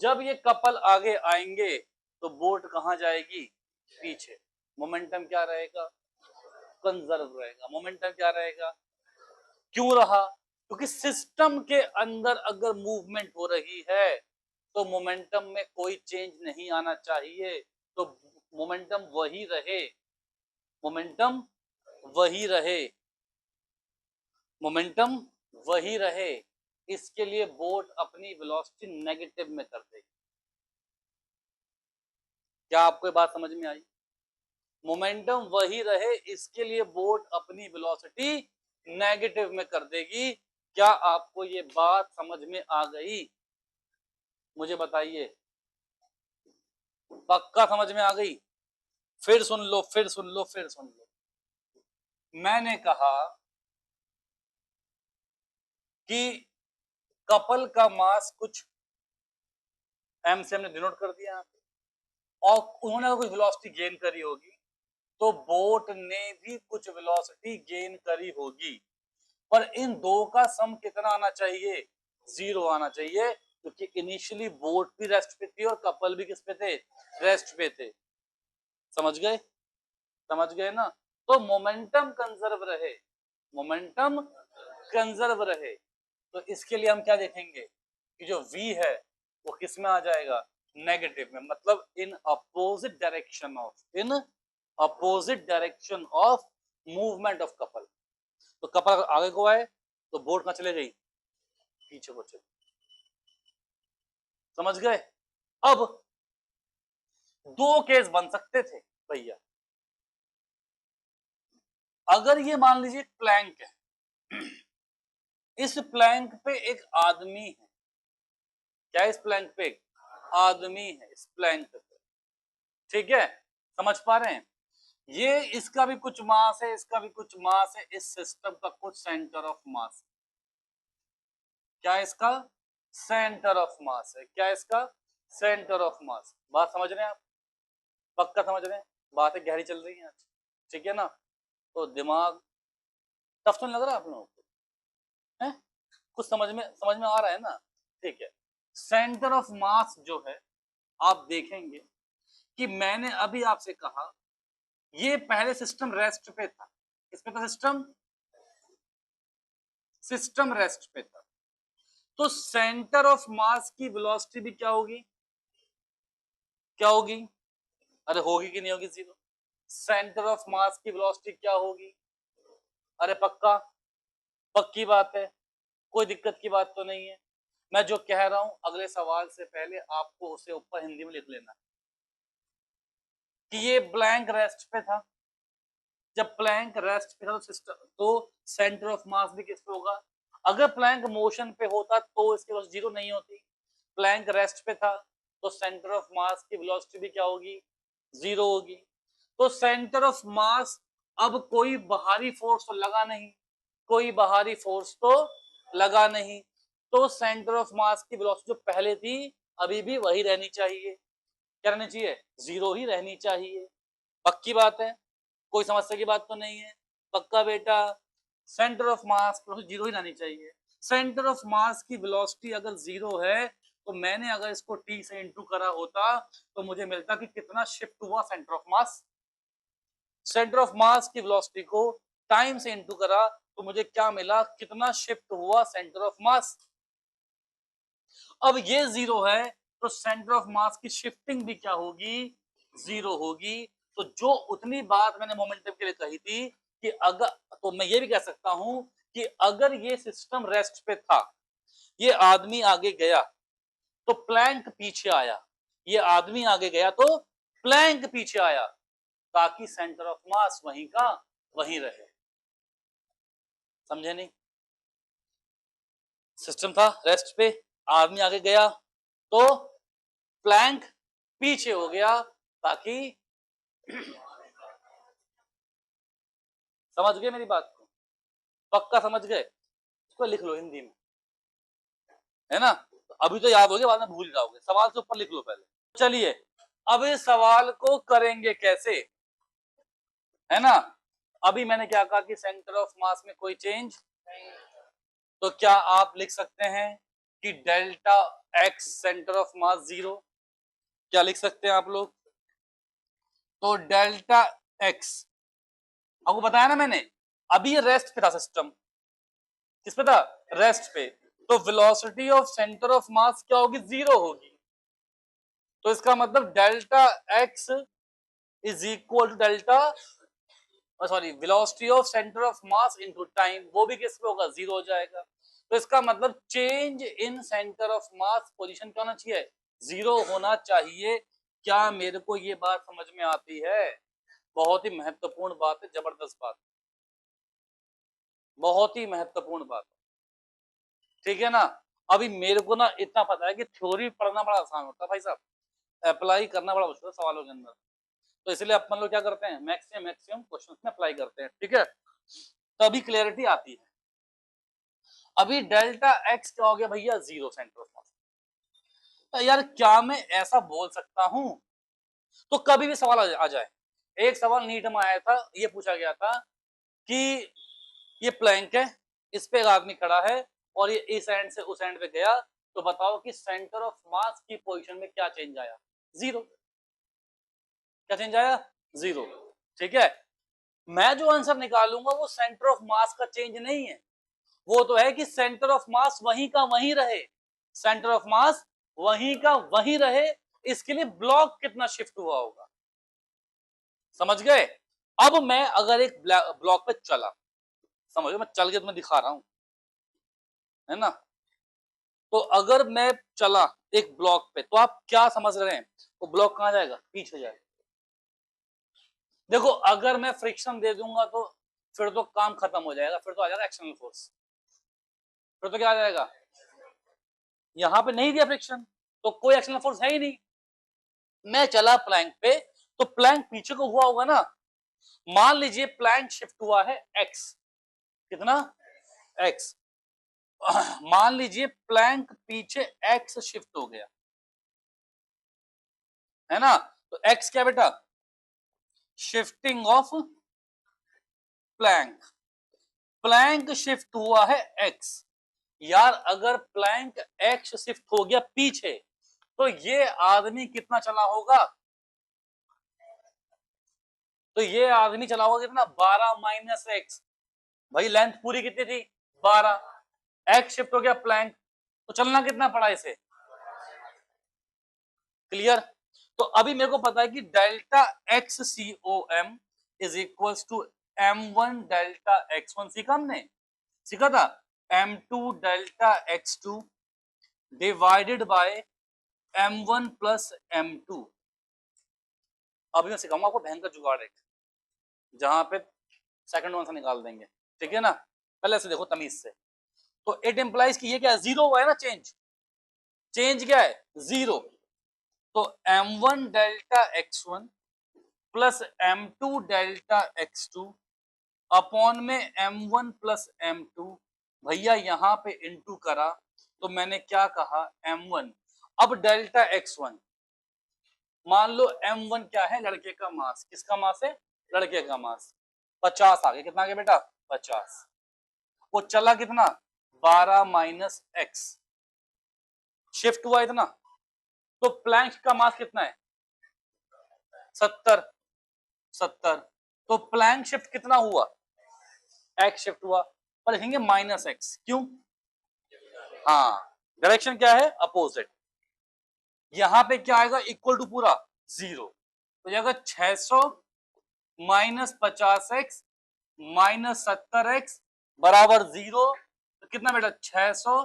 जब ये कपल आगे आएंगे तो बोट कहां जाएगी, पीछे। मोमेंटम क्या रहेगा, कंजर्व रहेगा। मोमेंटम क्या रहेगा, क्यों रहा, क्योंकि सिस्टम के अंदर अगर मूवमेंट हो रही है तो मोमेंटम में कोई चेंज नहीं आना चाहिए, तो मोमेंटम वही रहे, मोमेंटम वही रहे, मोमेंटम वही रहे। इसके लिए बोट अपनी वेलोसिटी नेगेटिव में कर देगी। क्या आपको ये बात समझ में आई, मोमेंटम वही रहे, इसके लिए बोट अपनी वेलोसिटी नेगेटिव में कर देगी। क्या आपको ये बात समझ में आ गई, मुझे बताइए, पक्का समझ में आ गई, फिर सुन लो, फिर सुन लो, फिर सुन लो। मैंने कहा कि कपल का मास कुछ m से हमने डिनोट कर दिया, और उन्होंने कुछ वेलोसिटी गेन करी होगी, तो बोट ने भी कुछ वेलोसिटी गेन करी होगी। पर इन दो का सम कितना आना चाहिए, 0 आना चाहिए, क्योंकि इनिशियली बोट भी रेस्ट पे थी और कपल भी किस पे थे, रेस्ट पे थे। समझ गए, समझ गए ना। तो मोमेंटम कंजर्व रहे, मोमेंटम कंजर्व रहे, तो इसके लिए हम क्या देखेंगे कि जो v है वो किस में आ जाएगा, नेगेटिव में, मतलब in opposite direction of, in opposite direction of movement of couple. तो कपल आगे को आए तो बोट कहां चले गई, पीछे को चले। समझ गए। अब दो केस बन सकते थे भैया, अगर ये मान लीजिए प्लैंक है, इस प्लैंक पे एक आदमी है, क्या इस प्लैंक पे एक आदमी है, इस प्लैंक पे, ठीक है, समझ पा रहे हैं। ये इसका भी कुछ मास है, इसका भी कुछ मास है, इस सिस्टम का कुछ सेंटर ऑफ मास, क्या इसका सेंटर ऑफ मास है, क्या इसका सेंटर ऑफ मास। बात समझ रहे हैं आप, पक्का समझ रहे हैं, बातें गहरी चल रही हैं आज, ठीक है ना। तो दिमाग टफ तो नहीं लग रहा आप लोगों को, है कुछ समझ में आ रहा है ना, ठीक है। सेंटर ऑफ मास जो है, आप देखेंगे कि मैंने अभी आपसे कहा ये पहले सिस्टम रेस्ट पे था, किस पे था, सिस्टम रेस्ट पे था, तो सेंटर ऑफ मास की वेलोसिटी भी क्या होगी, क्या होगी, अरे होगी कि नहीं होगी, 0। सेंटर ऑफ मास की वेलोसिटी क्या होगी, अरे पक्का, पक्की बात है, कोई दिक्कत की बात तो नहीं है। मैं जो कह रहा हूं अगले सवाल से पहले आपको उसे ऊपर हिंदी में लिख लेना कि ये ब्लैंक रेस्ट पे था, जब प्लैंक रेस्ट पे था तो सिस्टम, तो सेंटर ऑफ मास भी किस पे होगा, अगर प्लैंक मोशन पे होता तो इसके पास 0 नहीं होती, प्लैंक रेस्ट पे था तो सेंटर ऑफ मास की वेलोसिटी भी क्या होगी, 0 होगी। तो सेंटर ऑफ मास, अब कोई बाहरी फोर्स तो लगा नहीं, कोई बाहरी फोर्स तो लगा नहीं, तो सेंटर ऑफ मास की वेलोसिटी जो पहले थी अभी भी वही रहनी चाहिए, क्या रहनी चाहिए, 0 ही रहनी चाहिए। पक्की बात है, कोई समस्या की बात तो नहीं है, पक्का बेटा। सेंटर ऑफ मास 0 ही रहनी चाहिए। सेंटर ऑफ मास की वेलोसिटी अगर 0 है तो मैंने अगर इसको टी से इंटू करा होता तो मुझे मिलता कि कितना शिफ्ट हुआ centre of mass, centre of mass की वेलोसिटी को टाइम से इंटू करा तो मुझे क्या मिला, कितना शिफ्ट हुआ सेंटर ऑफ मास। अब ये 0 है तो सेंटर ऑफ मास की शिफ्टिंग भी क्या होगी, 0 होगी। तो जो उतनी बात मैंने मोमेंटम के लिए कही थी कि अगर, तो मैं ये भी कह सकता हूं कि अगर ये सिस्टम रेस्ट पे था, ये आदमी आगे गया तो प्लैंक पीछे आया, ये आदमी आगे गया तो प्लैंक पीछे आया, ताकि सेंटर ऑफ मास वहीं का वहीं रहे। समझे नहीं, सिस्टम था रेस्ट पे, आदमी आगे गया तो प्लैंक पीछे हो गया, ताकि समझ गए मेरी बात को, पक्का समझ गए, इसको लिख लो हिंदी में, है ना। अभी तो याद हो गया, बाद में भूल जाओगे, सवाल से ऊपर लिख लो पहले। चलिए अब इस सवाल को करेंगे कैसे, है ना। अभी मैंने क्या कहा कि सेंटर ऑफ मास में कोई चेंज, तो क्या आप लिख सकते हैं कि डेल्टा एक्स सेंटर ऑफ मास 0, क्या लिख सकते हैं आप लोग, तो डेल्टा एक्स, आपको बताया ना मैंने, अभी ये रेस्ट पे था सिस्टम, किस पे था, रेस्ट पे, तो velocity of centre of mass क्या होगी, 0 होगी। तो इसका मतलब delta X is equal to delta, sorry, velocity of centre of mass into time, वो भी किस पे होगा, 0 हो जाएगा। तो इसका मतलब change in centre of mass position क्या होना चाहिए, 0 होना चाहिए। क्या मेरे को ये बात समझ में आती है, बहुत ही महत्वपूर्ण बात है, जबरदस्त बात, बहुत ही महत्वपूर्ण बात, ठीक है ना। अभी मेरे को ना इतना पता है कि थ्योरी पढ़ना बड़ा आसान होता है भाई साहब, अप्लाई करना बड़ा मुश्किल है सवालों के अंदर, तो इसलिए अपन लोग क्या करते हैं, मैक्सिमम क्वेश्चंस में अप्लाई करते हैं, ठीक है, तभी क्लियरिटी आती है। अभी डेल्टा एक्स क्या हो गया भैया, 0 सेंटर ऑफ मास। तो यार क्या मैं ऐसा बोल सकता हूं, तो कभी भी सवाल आ जाए, एक सवाल नीट में आया था, ये पूछा गया था कि ये प्लैंक है, इस पे एक आदमी खड़ा है और ये इस एंड से उस एंड पे गया, तो बताओ कि सेंटर ऑफ मास की पोजीशन में क्या चेंज आया? जीरो। क्या चेंज आया? जीरो। ठीक है, मैं जो आंसर निकालूंगा वो सेंटर ऑफ मास का चेंज नहीं है, वो तो है कि सेंटर ऑफ मास वहीं का वहीं रहे, सेंटर ऑफ मास वहीं का वहीं रहे। इसके लिए ब्लॉक कितना शिफ्ट हुआ होगा, समझ गए? अब मैं अगर एक ब्लॉक पे चला, समझो मैं चल के तुम्हें दिखा रहा हूं, है ना, तो अगर मैं चला एक ब्लॉक पे तो आप क्या समझ रहे हैं, वो ब्लॉक कहां जाएगा? पीछे जाएगा। देखो अगर मैं फ्रिक्शन दे दूंगा तो फिर तो काम खत्म हो जाएगा, फिर तो आ जाएगा एक्सटर्नल फोर्स, फिर तो क्या आ जाएगा? यहां पे नहीं दिया फ्रिक्शन तो कोई एक्सटर्नल फोर्स है ही नहीं। मैं चला प्लैंक पे तो प्लैंक पीछे को हुआ होगा ना, मान लीजिए प्लैंक शिफ्ट हुआ है एक्स, कितना? एक्स। मान लीजिए प्लैंक पीछे एक्स शिफ्ट हो गया, है ना, तो एक्स क्या बेटा? Shifting of plank. Plank shift हुआ है एक्स, यार अगर प्लैंक एक्स शिफ्ट हो गया पीछे तो ये आदमी कितना चला होगा? तो ये आदमी चला होगा कितना? 12 माइनस एक्स। भाई लेंथ पूरी कितनी थी? 12। एक्स शिफ्ट हो गया प्लैंक, तो चलना कितना पड़ा इसे? क्लियर? तो अभी मेरे को पता है कि delta X C O M is equal to m1 delta x1, सीखा हमने, सीखा था, m2 delta x2 divided by m1 plus m2। अभी मैं सिखाऊंगा आपको भयंकर जुगाड़ एक, जहां पे सेकंड वन से निकाल देंगे, ठीक है ना। पहले से देखो तमीज से, तो इट इंप्लाइज कि ये क्या है? जीरो हुआ है ना, चेंज, चेंज क्या है? जीरो। तो m1 delta x1 plus m2 delta x2 upon में m1 प्लस m2, भैया यहां पे इनटू करा तो मैंने क्या कहा? m1। अब डेल्टा x1, मान लो m1 क्या है? लड़के का मास। किसका मास है? लड़के का मास। 50 आ गया, कितना आ गया बेटा? 50। वो चला कितना? 12 माइनस एक्स, शिफ्ट हुआ इतना, तो प्लैंक का मास कितना है? 70। 70, तो प्लैंक शिफ्ट कितना हुआ? एक्स शिफ्ट हुआ, पर लिखेंगे माइनस एक्स, क्यों? हाँ, डायरेक्शन क्या है? अपोजिट। यहां पे क्या आएगा? इक्वल टू पूरा जीरो, तो जाएगा 600 माइनस 50x माइनस 70x बराबर जीरो। तो कितना बेटा? 600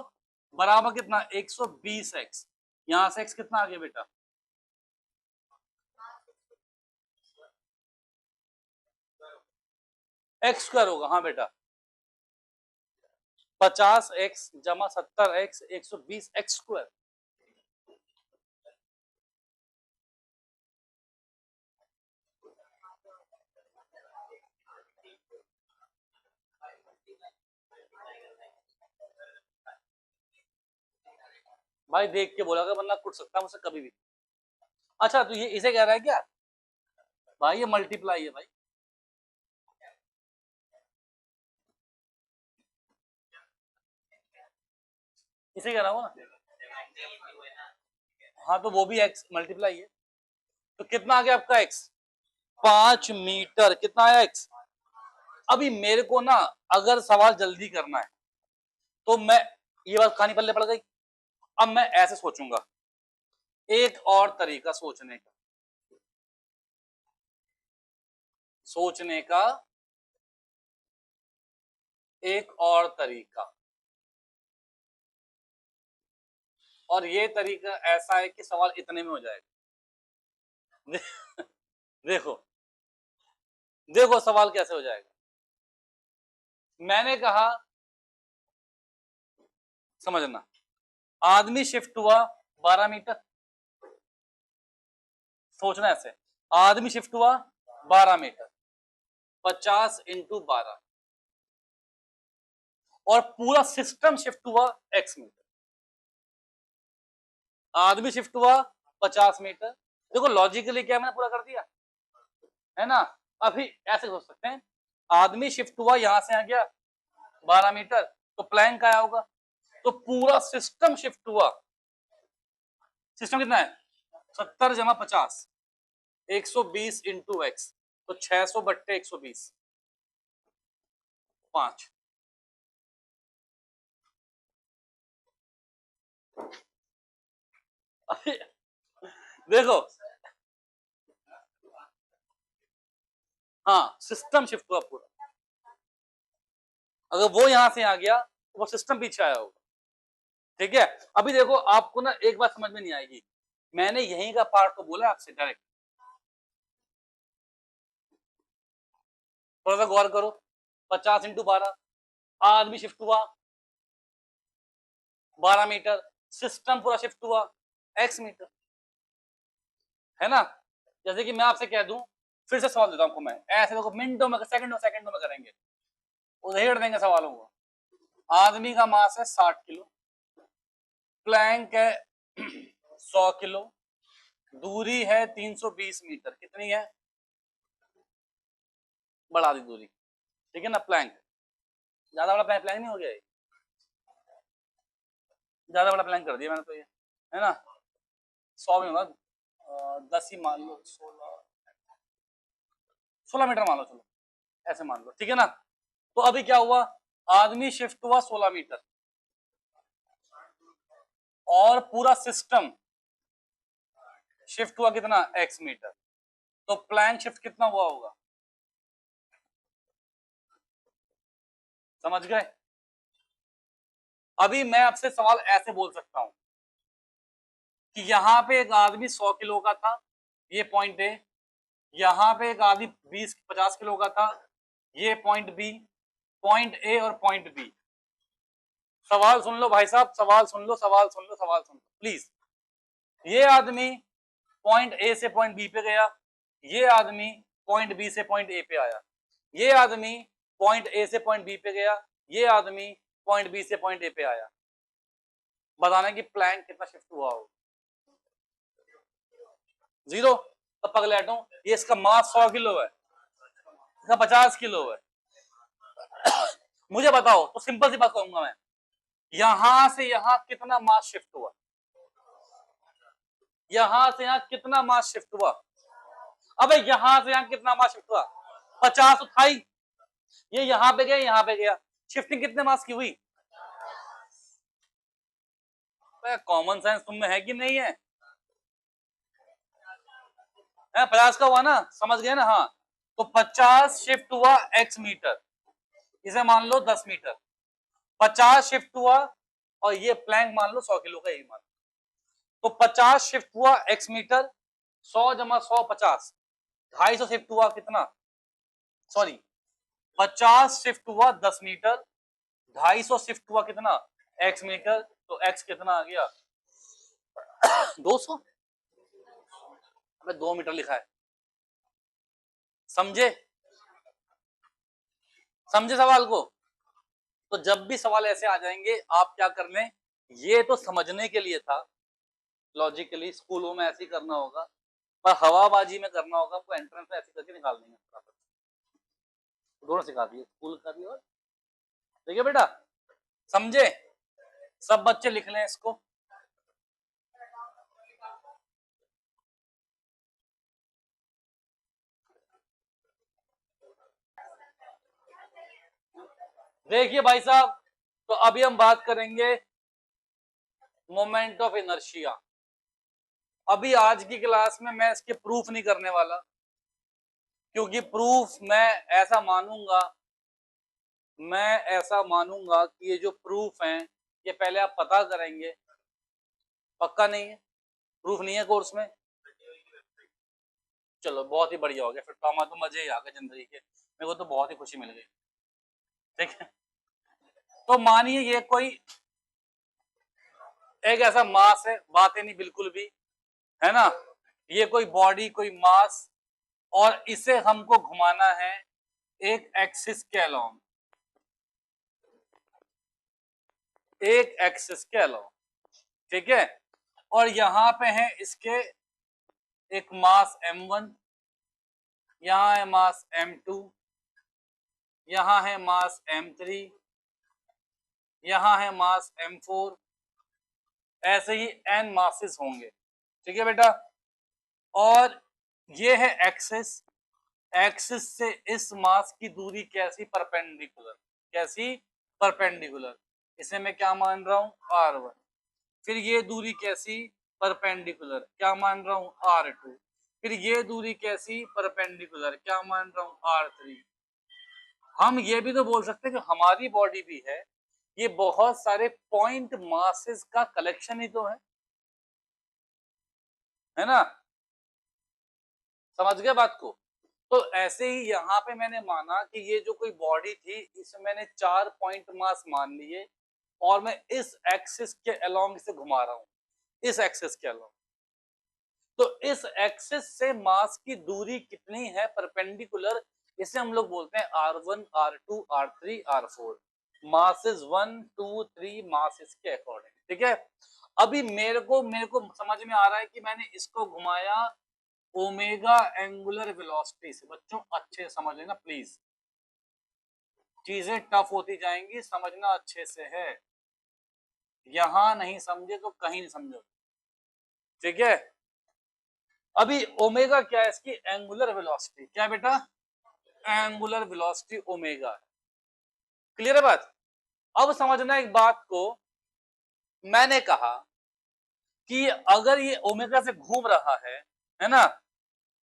बराबर कितना? 120x। यहां से x कितना आ गया बेटा? एक्स स्क्वायर होगा, हाँ बेटा, 50x जमा 70x 120x स्क्वायर। भाई देख के बोला, वरना कुट सकता मुझसे कभी भी। अच्छा तो ये इसे कह रहा है क्या? भाई ये मल्टीप्लाई है भाई, इसे कह रहा हूँ ना। हाँ तो वो भी एक्स मल्टीप्लाई है, तो कितना आ गया आपका एक्स? 5 मीटर। कितना आया एक्स? अभी मेरे को ना अगर सवाल जल्दी करना है तो मैं, ये बात कहानी पल्ले पड़ गई, अब मैं ऐसे सोचूंगा, एक और तरीका सोचने का, सोचने का एक और तरीका, और ये तरीका ऐसा है कि सवाल इतने में हो जाएगा। देखो, देखो सवाल कैसे हो जाएगा। मैंने कहा, समझना, आदमी शिफ्ट हुआ 12 मीटर, सोचना ऐसे, आदमी शिफ्ट हुआ 12 मीटर, 50 × 12, और पूरा सिस्टम शिफ्ट हुआ x मीटर। आदमी शिफ्ट हुआ 50 मीटर, देखो लॉजिकली क्या मैंने पूरा कर दिया, है ना। अभी ऐसे सोच सकते हैं, आदमी शिफ्ट हुआ, यहां से आ गया 12 मीटर, तो प्लैंक आया होगा। तो पूरा सिस्टम शिफ्ट हुआ। सिस्टम कितना है? 70 जमा 50, 120 इंटू एक्स, तो 600 बट्टे 120, 5। देखो, हाँ सिस्टम शिफ्ट हुआ पूरा। अगर वो यहां से आ गया तो वो सिस्टम पीछे आया होगा। ठीक है, अभी देखो आपको ना एक बात समझ में नहीं आएगी, मैंने यहीं का पार्ट तो बोला आपसे डायरेक्ट, थोड़ा सा गौर करो। 50 इंटू 12, आदमी शिफ्ट हुआ 12 मीटर, सिस्टम पूरा शिफ्ट हुआ x मीटर, है ना। जैसे कि मैं आपसे कह दूं, फिर से सवाल देता हूं आपको मैं, ऐसे देखो मिनटों में, सेकंडों में करेंगे, उधेड़ देंगे सवालों को। आदमी का मास है 60 किलो, प्लैंक है 100 किलो, दूरी है 320 मीटर, कितनी है? बढ़ा दी दूरी, ठीक है ना। प्लैंक, ज्यादा बड़ा प्लैंक नहीं हो गया ये? ज्यादा बड़ा प्लैंक कर दिया मैंने तो ये, है ना। 100 में होगा, 10 ही मान लो, 16 मीटर मान लो, चलो ऐसे मान लो, ठीक है ना। तो अभी क्या हुआ, आदमी शिफ्ट हुआ 16 मीटर और पूरा सिस्टम शिफ्ट हुआ कितना? x metre. तो प्लैंक शिफ्ट कितना हुआ होगा? समझ गए? अभी मैं आपसे सवाल ऐसे बोल सकता हूं कि यहां पे एक आदमी 100 किलो का था, ये पॉइंट ए, यहां पे एक आदमी 20-50 किलो का था, ये पॉइंट बी, पॉइंट ए और पॉइंट बी। सवाल सुन लो भाई साहब, सवाल सुन लो, सवाल सुन लो, सवाल सुन लो प्लीज। ये आदमी पॉइंट ए से पॉइंट बी पे गया, ये आदमी पॉइंट बी से पॉइंट ए पे आया, ये आदमी पॉइंट ए से पॉइंट बी पे गया, ये आदमी पॉइंट बी से पॉइंट ए पे आया। बताना कि प्लैंक कितना शिफ्ट हुआ हो? 0। तो पगलेटो, ये इसका मास 100 किलो है, इसका 50 किलो है। मुझे बताओ, तो सिंपल सी बात कहूंगा मैं, यहां से यहां कितना मास शिफ्ट हुआ? यहां से यहां कितना मास शिफ्ट हुआ? अबे यहां से यहां कितना मास शिफ्ट हुआ? 50 तो था ही, ये यहां पे गया, यहां पे गया, शिफ्टिंग कितने मास की हुई? कॉमन सेंस तुम में है कि नहीं है? 50 का हुआ ना, समझ गए ना। हाँ, तो 50 शिफ्ट हुआ x मीटर, इसे मान लो 10 मीटर, 50 शिफ्ट हुआ, और ये प्लैंक मान लो 100 किलो का, यही मान लो। तो 50 शिफ्ट हुआ x मीटर, 100 जमा 100 50, 250 शिफ्ट हुआ कितना? सॉरी, 50 शिफ्ट हुआ 10 मीटर, 250 शिफ्ट हुआ कितना? x metre. तो x कितना आ गया? 200। अबे 2 मीटर लिखा है, समझे? समझे सवाल को? तो जब भी सवाल ऐसे आ जाएंगे, आप क्या कर लें, ये तो समझने के लिए था, लॉजिकली स्कूलों में ऐसे ही करना होगा, पर हवाबाजी में करना होगा, आपको एंट्रेंस में ऐसे करके निकाल देंगे। दोनों सिखा दिए, स्कूल का भी और, देखिए बेटा, समझे? सब बच्चे लिख लें इसको। देखिए भाई साहब, तो अभी हम बात करेंगे मोमेंट ऑफ इनर्शिया। अभी आज की क्लास में मैं इसके प्रूफ नहीं करने वाला, क्योंकि प्रूफ मैं ऐसा मानूंगा, मैं ऐसा मानूंगा कि ये जो प्रूफ हैं, ये पहले आप पता करेंगे। पक्का नहीं है? प्रूफ नहीं है कोर्स में? चलो बहुत ही बढ़िया हो गया, फिर तो हमारे तो मजे ही आ गए जिंदगी के, मेरे को तो बहुत ही खुशी मिल गई। ठीक है, तो मानिए ये कोई एक ऐसा मास है, बात ही नहीं बिल्कुल भी, है ना। ये कोई बॉडी, कोई मास, और इसे हमको घुमाना है एक एक्सिस के अलोंग, एक एक्सिस के अलोंग, ठीक है। और यहां पे है इसके एक मास m1, यहां है मास m2, यहां है मास m3, यहाँ है मास m4, ऐसे ही n मासेस होंगे, ठीक है बेटा। और ये है एक्सिस, एक्सिस से इस मास की दूरी कैसी, परपेंडिकुलर, कैसी, परपेंडिकुलर। इसे मैं क्या मान रहा हूं, r1। फिर ये दूरी कैसी, परपेंडिकुलर, क्या मान रहा हूं, r2। फिर ये दूरी कैसी, परपेंडिकुलर, क्या मान रहा हूं, r3। हम ये भी तो बोल सकते हैं कि हमारी बॉडी भी है, ये बहुत सारे पॉइंट मासेस का कलेक्शन ही तो है ना। समझ गए बात को। तो ऐसे ही यहाँ पे मैंने माना कि ये जो कोई बॉडी थी, इसमें मैंने 4 पॉइंट मास मान लिए और मैं इस एक्सिस के अलोंग इसे घुमा रहा हूं, इस एक्सिस के अलोंग। तो इस एक्सिस से मास की दूरी कितनी है, परपेंडिकुलर, इसे हम लोग बोलते हैं r1, r2, r3, r4। Masses 1, 2, 3 masses के अकॉर्डिंग, ठीक है। अभी मेरे को समझ में आ रहा है कि मैंने इसको घुमाया ओमेगा एंगुलर वेलोसिटी से। बच्चों अच्छे से समझ लेना प्लीज, चीजें टफ होती जाएंगी, समझना अच्छे से है। यहां नहीं समझे तो कहीं नहीं समझो, ठीक है। अभी ओमेगा क्या है, इसकी एंगुलर वेलोसिटी। क्या बेटा, एंगुलर वेलोसिटी ओमेगा है। क्लियर है बात। अब समझना एक बात को, मैंने कहा कि अगर ये ओमेगा से घूम रहा है ना,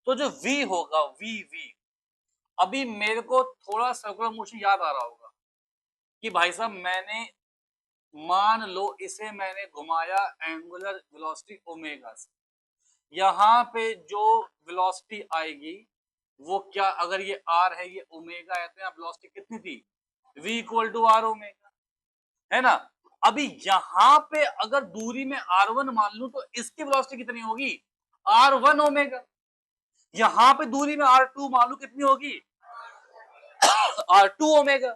तो जो v होगा, v अभी मेरे को थोड़ा सर्कुलर मोशन याद आ रहा होगा कि भाई साहब मैंने, मान लो इसे मैंने घुमाया एंगुलर वेलोसिटी ओमेगा से, यहाँ पे जो वेलोसिटी आएगी वो क्या, अगर ये r है, ये ओमेगा है, तो यहाँ वेलोसिटी कितनी थी, v equal to r omega, है ना। अभी यहाँ पे अगर दूरी में r1 मान लूं तो इसकी वेलोसिटी कितनी होगी, r1 ओमेगा। यहाँ पे दूरी में r2 मान लूं, कितनी होगी, r2 ओमेगा।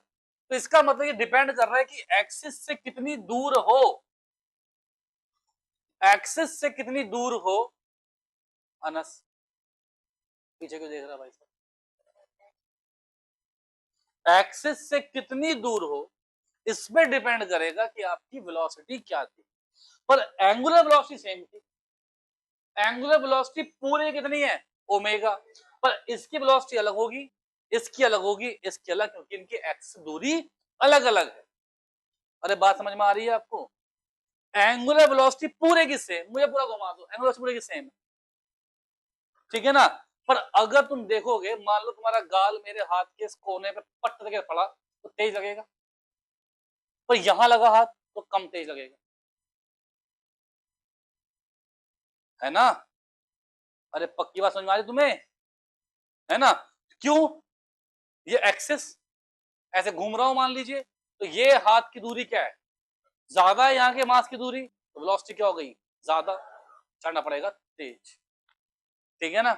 तो इसका मतलब ये डिपेंड कर रहा है कि एक्सिस से कितनी दूर हो, एक्सिस से कितनी दूर हो। अनस पीछे क्यों देख रहा भाई साहब, एक्सिस से कितनी दूर हो इसमें डिपेंड करेगा कि आपकी वेलोसिटी क्या थी। पर एंगुलर वेलोसिटी सेम थी, एंगुलर वेलोसिटी पूरे कितनी है, ओमेगा। पर इसकी वेलोसिटी अलग होगी, इसकी अलग होगी, इसकी अलग, क्योंकि इनकी एक्सिस दूरी अलग अलग है। अरे बात समझ में आ रही है आपको। एंगुलर वेलोसिटी पूरे की सेम, मुझे पूरा घुमा दो, एंगुलर वेलोसिटी पूरे की सेम, ठीक है ना। पर अगर तुम देखोगे, मान लो तुम्हारा गाल मेरे हाथ के इस कोने पे पट करके पड़ा तो तेज लगेगा, पर यहां लगा हाथ तो कम तेज लगेगा, है ना। अरे पक्की बात समझ में आ रही तुम्हें, है ना। क्यों, ये एक्सिस ऐसे घूम रहा हूं मान लीजिए, तो ये हाथ की दूरी क्या है, ज्यादा है यहाँ के मास की दूरी, तो वेलोसिटी क्या हो गई, ज्यादा, चढ़ना पड़ेगा तेज, ठीक है ना।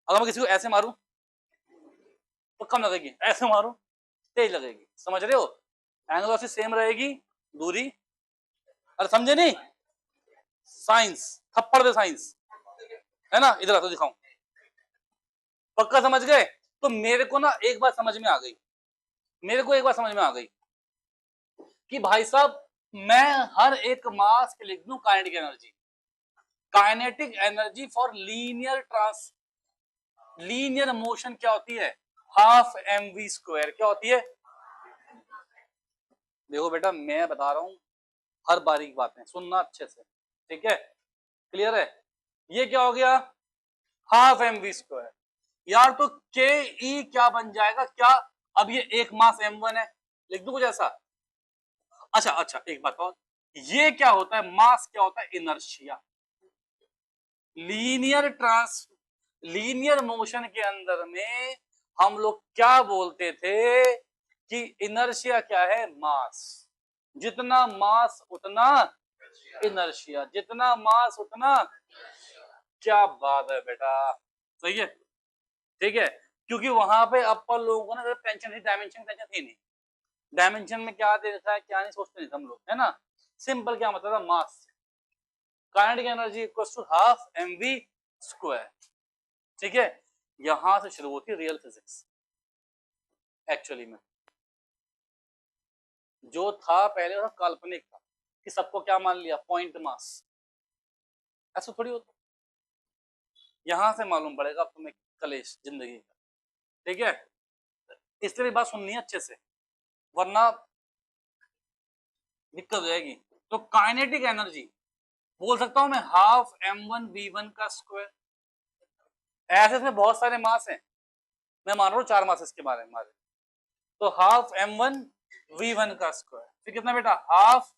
अगर मैं किसी को ऐसे मारूं तो कम लगेगी, ऐसे मारूं तेज लगेगी, समझ रहे हो। एंगल वेलोसिटी सेम रहेगी, दूरी, अरे समझे नहीं, साइंस, थप्पड़ दे साइंस, है ना। इधर तो दिखाऊं, पक्का समझ गए। तो मेरे को ना एक बात समझ में आ गई, मेरे को एक बात समझ में आ गई कि भाई साहब मैं हर एक मास के लिख दूं kinetic energy, kinetic energy for linear motion क्या होती है, हाफ mv²। क्या होती है, देखो बेटा मैं बता रहा हूं, हर बारीक बातें सुनना अच्छे से, ठीक है, क्लियर है। ये क्या हो गया, हाफ mv²। यार तो के ई क्या बन जाएगा, क्या, अब ये एक मास m1 है, लिख दू कुछ ऐसा। अच्छा अच्छा एक बात और, ये क्या होता है, मास क्या होता है, inertia. Linear trans linear motion के अंदर में हम लोग क्या बोलते थे कि इनर्शिया क्या है, मास, जितना मास उतना इनर्शिया, जितना मास उतना, क्या बात है बेटा, सही है, ठीक है। क्योंकि वहां पे अपन लोगों को ना टेंशन थी, डायमेंशन टेंशन थी नहीं, डायमेंशन में क्या दे रखा है क्या नहीं सोचते नहीं हम लोग, है ना। सिंपल क्या मतलब था, mass, kinetic energy equals to half mv², ठीक है। यहां से शुरू होती है रियल फिजिक्स एक्चुअली में। जो था पहले वो काल्पनिक था कि सबको क्या मान लिया, पॉइंट मास। ऐसा थोड़ी होता, यहां से मालूम पड़ेगा अब तुम्हें कलेश जिंदगी का, ठीक है। इसलिए भी बात सुननी है अच्छे से, वरना दिक्कत हो जाएगी। तो काइनेटिक एनर्जी बोल सकता हूं मैं हाफ m1v1 का स्क्वायर। ऐसे इसमें बहुत सारे मास हैं, मैं मान रहा हूँ 4 मास इसके बारे में हमारे। तो हाफ m1v1 का स्क्वायर, फिर कितना बेटा, हाफ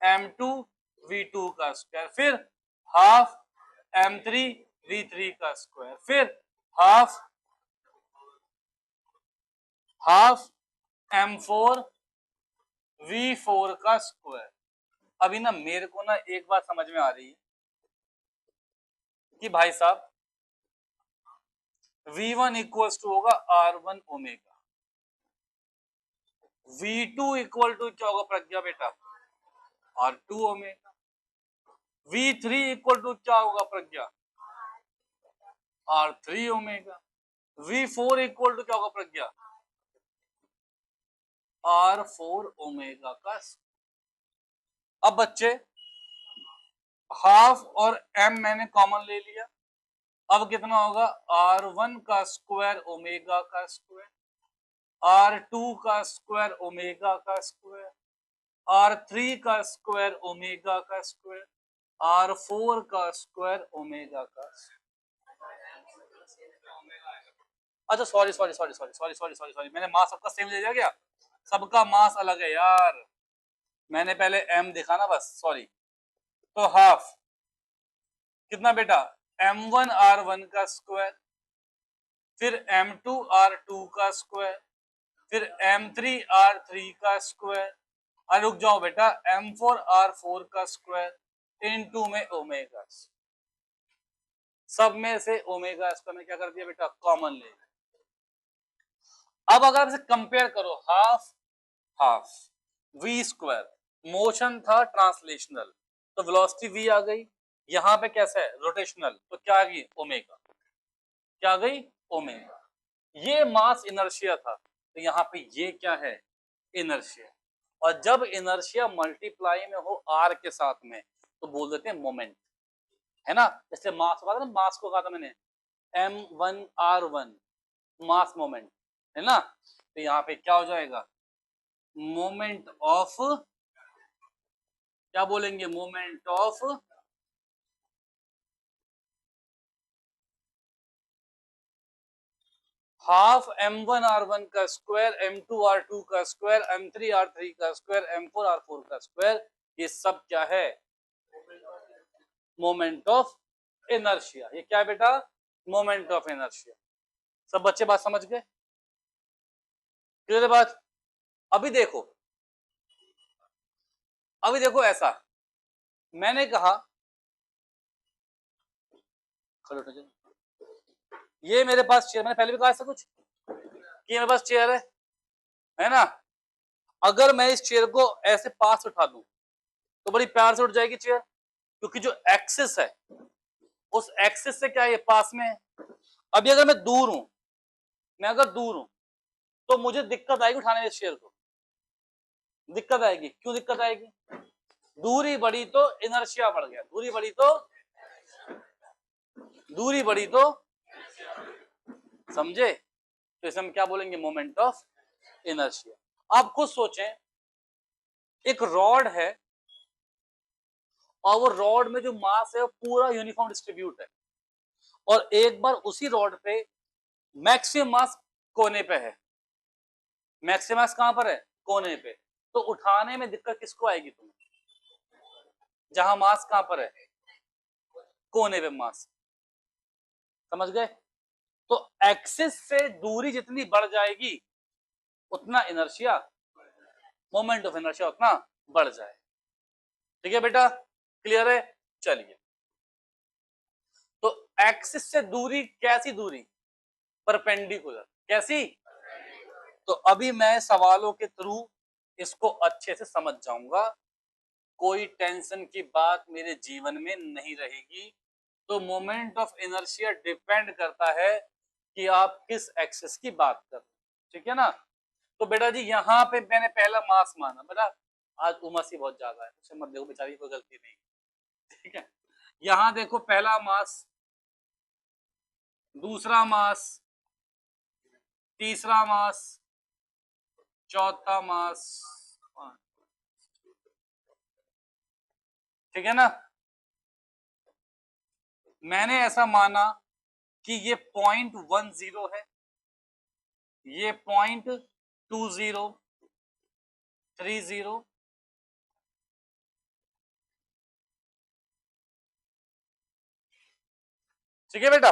m2v2 का स्क्वायर, फिर हाफ m3v3 का स्क्वायर, फिर हाफ m4v4 का स्क्वायर। अभी ना मेरे को ना एक बात समझ में आ रही है कि भाई साहब v1 इक्वल टू होगा r1 omega, v2 equal to क्या होगा प्रज्ञा बेटा, r2 omega, v3 equal to क्या होगा प्रज्ञा, r3 omega, v4 equal to क्या होगा प्रज्ञा, r4 ओमेगा का। अब बच्चे हाफ और m मैंने कॉमन ले लिया, अब कितना होगा, r1 का स्क्वायर ओमेगा का स्क्वायर, r2 का स्क्वायर ओमेगा का स्क्वायर, r3 का स्क्वायर ओमेगा का स्क्वायर, r4 का स्क्वायर ओमेगा का। अच्छा sorry sorry sorry sorry sorry sorry sorry sorry, मैंने मास सबका सेम ले लिया क्या, सबका मास अलग है यार, मैंने पहले m दिखा ना बस, सॉरी। तो हाफ कितना बेटा, m1 r1 का स्क्वायर, फिर m2 r2 का स्क्वायर, फिर m3 r3 का स्क्वायर, और रुक जाओ बेटा m4 r4 का स्क्वायर इनटू में ओमेगा, सब में से ओमेगा स्क्वायर में क्या कर दिया बेटा, कॉमन ले। अब अगर इसे कंपेयर करो, half half v square, motion था ट्रांसलेशनल तो वेलोसिटी v आ गई, यहां पे कैसा है रोटेशनल, तो क्या आ गई ओमेगा, क्या आ गई ओमेगा। ये मास इनर्शिया था, तो यहाँ पे ये क्या है इनर्शिया, और जब इनर्शिया मल्टीप्लाई में हो r के साथ में तो बोल देते हैं मोमेंट, है ना। जैसे मास ना, मास को कहा था मैंने m1r1 मास मोमेंट, है ना। तो यहाँ पे क्या हो जाएगा, मोमेंट ऑफ, क्या बोलेंगे, moment of half m1 r1 का स्क्वायर, m2 r2 का स्क्वायर, m3 r3 का स्क्वायर, m4 r4 का स्क्वायर, ये सब क्या है, मोमेंट ऑफ इनर्शिया। ये क्या है बेटा, मोमेंट ऑफ इनर्शिया। सब बच्चे बात समझ गए, क्लियर बात। अभी देखो, अभी देखो ऐसा, मैंने कहा ये मेरे पास चेयर, मैंने पहले भी कहा ऐसा कुछ कि मेरे पास चेयर है ना। अगर मैं इस चेयर को ऐसे पास उठा दूं तो बड़ी प्यार से उठ जाएगी चेयर, क्योंकि जो एक्सिस है उस एक्सिस से क्या ये पास में है। अभी अगर मैं दूर हूं, मैं अगर दूर हूं तो मुझे दिक्कत आएगी उठाने में इस चेयर को, दिक्कत आएगी। क्यों दिक्कत आएगी, दूरी बढ़ी तो इनर्शिया बढ़ गया, दूरी बढ़ी तो, दूरी बढ़ी तो, समझे। तो इसे हम क्या बोलेंगे, मोमेंट ऑफ इनर्शिया। आप खुद सोचें, एक रॉड है और वो रॉड में जो मास है वो पूरा यूनिफॉर्म डिस्ट्रीब्यूट है, और एक बार उसी रॉड पे मैक्सिमम मास कोने पे है, मैक्सिमम मास कहां पर है, कोने पे। तो उठाने में दिक्कत किसको आएगी तुम्हें, जहां मास कहां पर है, कोने पे मास, समझ गए। तो एक्सिस से दूरी जितनी बढ़ जाएगी उतना इनर्शिया, मोमेंट ऑफ इनर्शिया उतना बढ़ जाए। ठीक है बेटा, क्लियर है। चलिए, तो एक्सिस से दूरी, कैसी दूरी, परपेंडिकुलर, कैसी। तो अभी मैं सवालों के थ्रू इसको अच्छे से समझ जाऊंगा, कोई टेंशन की बात मेरे जीवन में नहीं रहेगी। तो मोमेंट ऑफ इनर्शिया डिपेंड करता है कि आप किस एक्सिस की बात कर रहे हैं, ठीक है ना। तो बेटा जी यहाँ पे मैंने पहला मास माना, बेटा आज उमस ही बहुत ज्यादा है, उसे मत देखो, बेचारी कोई गलती नहीं, ठीक है। यहाँ देखो पहला मास, दूसरा मास, तीसरा मास, चौथा मास, ठीक है ना। मैंने ऐसा माना कि ये 0.10 है, ये 0.2030, ठीक है बेटा,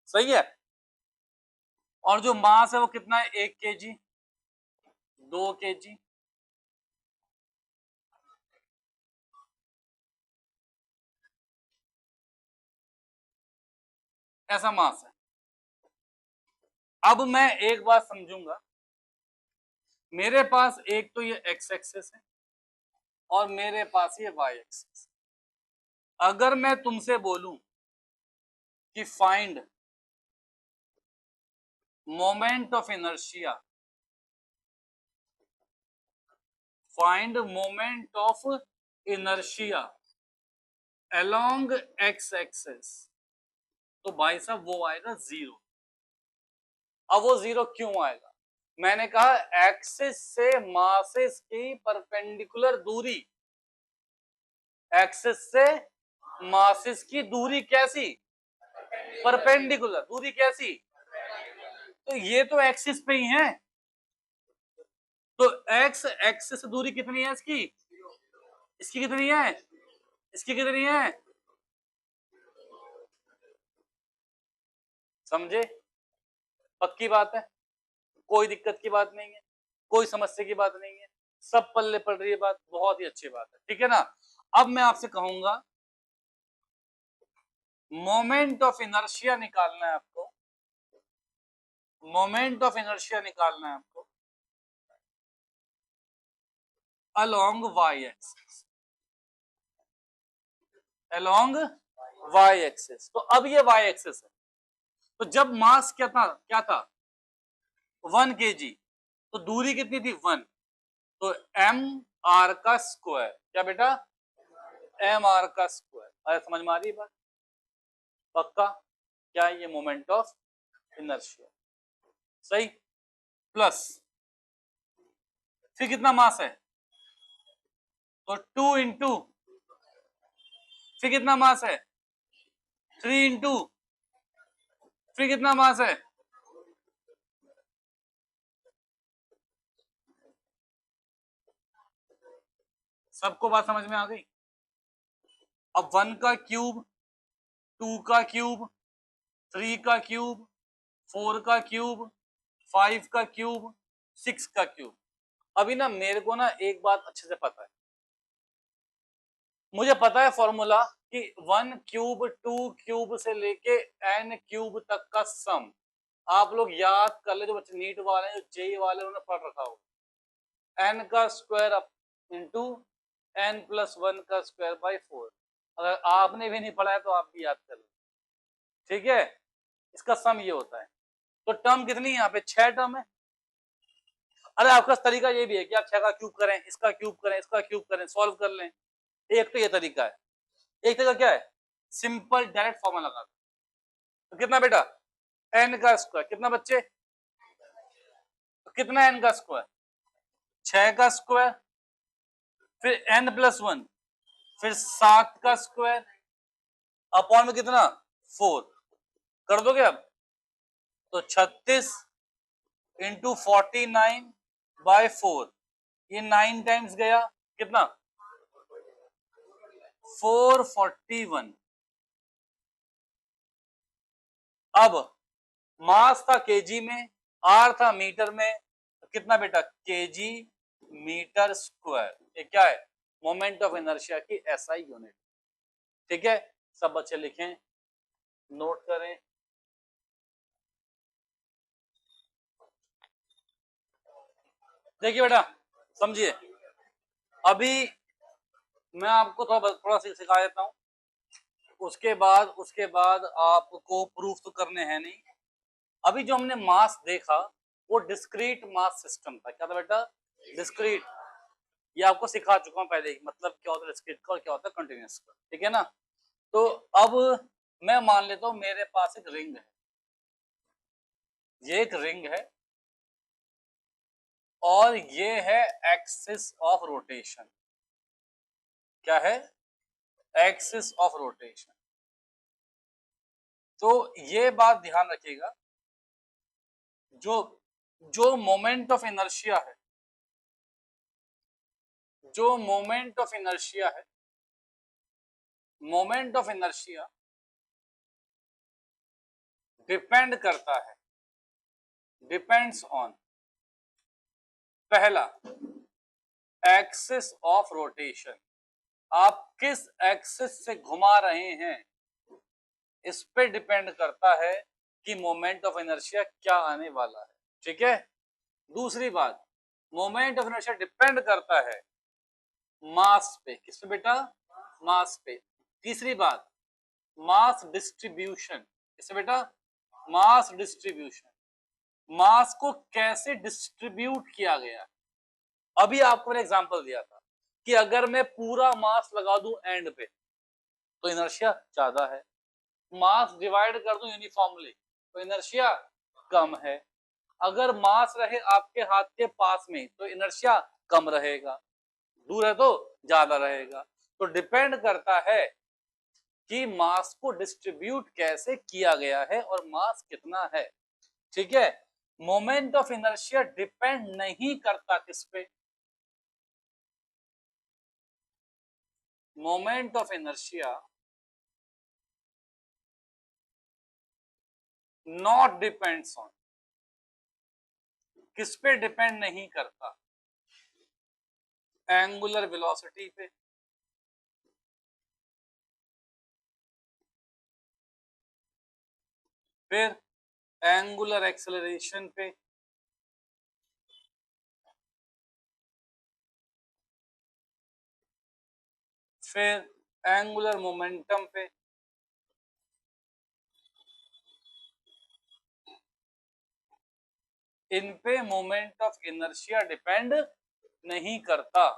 सही है। और जो मास है वो कितना है, 1 kg, 2 kg, ऐसा मास है। अब मैं एक बात समझूंगा, मेरे पास एक तो ये एक्स एक्सेस है और मेरे पास ये वाई एक्सेस। अगर मैं तुमसे बोलूं कि find moment of inertia, find moment of inertia along X axis, तो भाई साहब वो आएगा 0। अब वो 0 क्यों आएगा, मैंने कहा एक्सिस से मासेस की परपेंडिकुलर दूरी, एक्सिस से मासेस की दूरी कैसी, परपेंडिकुलर दूरी कैसी, तो ये तो एक्सिस पे ही है, तो एक्स एक्सिस से दूरी कितनी है इसकी, इसकी कितनी है, इसकी कितनी है, समझे, पक्की बात है, कोई दिक्कत की बात नहीं है, कोई समस्या की बात नहीं है, सब पल्ले पड़ रही है बात, बहुत ही अच्छी बात है, ठीक है ना। अब मैं आपसे कहूंगा मोमेंट ऑफ इनर्शिया निकालना है आपको, मोमेंट ऑफ इनर्शिया निकालना है आपको along Y axis, along Y axis. तो अब ये वाई एक्सिस है, तो जब मास क्या था 1 kg, तो दूरी कितनी थी 1, तो एम आर का स्क्वायर, क्या बेटा, एम आर का स्क्वायर। अरे समझ में आ रही है बात, पक्का, क्या ये मोमेंट ऑफ इनर्शिया, सही, प्लस फिर कितना मास है, तो 2 इंटू, फिर कितना मास है 3 इंटू, फिर कितना मास है, सबको बात समझ में आ गई। अब 1 का क्यूब, 2 का क्यूब, 3 का क्यूब, 4 का क्यूब, 5 का क्यूब, 6 का क्यूब। अभी ना मेरे को ना एक बात अच्छे से पता है, मुझे पता है फॉर्मूला कि 1 क्यूब 2 क्यूब से लेके n क्यूब तक का सम, आप लोग याद कर ले, जो बच्चे नीट वाले हैं, जो जेई वाले, उन्होंने पढ़ रखा हो, n का स्क्वायर इंटू n प्लस 1 का स्क्वायर बाई 4। अगर आपने भी नहीं पढ़ा है तो आप भी याद कर लो, ठीक है। इसका सम ये होता है, तो टर्म कितनी है यहाँ पे, 6 टर्म है। अरे आपका तरीका ये भी है कि आप 6 का क्यूब करें, इसका क्यूब करें, इसका क्यूब करें, सॉल्व कर लें, एक तो ये तरीका है। एक तरीका क्या है, सिंपल डायरेक्ट फॉर्मूला लगा दो, तो कितना बेटा, n का स्क्वायर, कितना बच्चे, तो कितना n का स्क्वायर, 6 का स्क्वायर, फिर n प्लस 1, फिर 7 का स्क्वायर, अपॉन में कितना 4, कर दोगे अब, तो 36 इंटू 49 बाय 4, ये 9 टाइम्स गया, कितना 441। अब मास था केजी में, आर था मीटर में, तो कितना बेटा, केजी मीटर स्क्वायर। ये क्या है, मोमेंट ऑफ इनर्शिया की एसआई यूनिट, ठीक है। सब बच्चे लिखें, नोट करें। देखिए बेटा, समझिए, अभी मैं आपको थोड़ा सा सिखा देता हूं, उसके बाद आपको प्रूफ तो करने हैं नहीं। अभी जो हमने मास देखा, वो डिस्क्रीट मास सिस्टम था। क्या था बेटा? डिस्क्रीट। ये आपको सिखा चुका हूं पहले ही, मतलब क्या होता है डिस्क्रीट का और क्या होता है कंटिन्यूअस का, ठीक है ना। तो अब मैं मान लेता हूं मेरे पास एक रिंग है, ये एक रिंग है और ये है एक्सिस ऑफ रोटेशन। क्या है? Axis of rotation. तो ये बात ध्यान रखिएगा, जो जो मोमेंट ऑफ इनर्शिया है, जो मोमेंट ऑफ इनर्शिया है, मोमेंट ऑफ इनर्शिया डिपेंड करता है, डिपेंड्स ऑन, पहला एक्सिस ऑफ रोटेशन, आप किस एक्सिस से घुमा रहे हैं इस पे डिपेंड करता है कि मोमेंट ऑफ इनर्शिया क्या आने वाला है, ठीक है। दूसरी बात, मोमेंट ऑफ इनर्शिया डिपेंड करता है मास पे, किस पे बेटा? मास पे। तीसरी बात, मास डिस्ट्रीब्यूशन, किससे बेटा? मास डिस्ट्रीब्यूशन, मास को कैसे डिस्ट्रीब्यूट किया गया। अभी आपको मैंने एग्जांपल दिया था कि अगर मैं पूरा मास लगा दूं एंड पे तो इनर्शिया ज्यादा है, मास डिवाइड कर दूं यूनिफॉर्मली तो इनर्शिया कम है, अगर मास रहे आपके हाथ के पास में तो इनर्शिया कम रहेगा, दूर है तो ज्यादा रहेगा। तो डिपेंड करता है कि मास को डिस्ट्रीब्यूट कैसे किया गया है और मास कितना है, ठीक है। मोमेंट ऑफ इनर्शिया डिपेंड नहीं करता किस पे? Moment of inertia not depends on, किस पे डिपेंड नहीं करता? एंगुलर वेलोसिटी पे, फिर एंगुलर एक्सेलरेशन पे, फिर एंगुलर मोमेंटम पे, इन पे मोमेंट ऑफ इनर्शिया डिपेंड नहीं करता,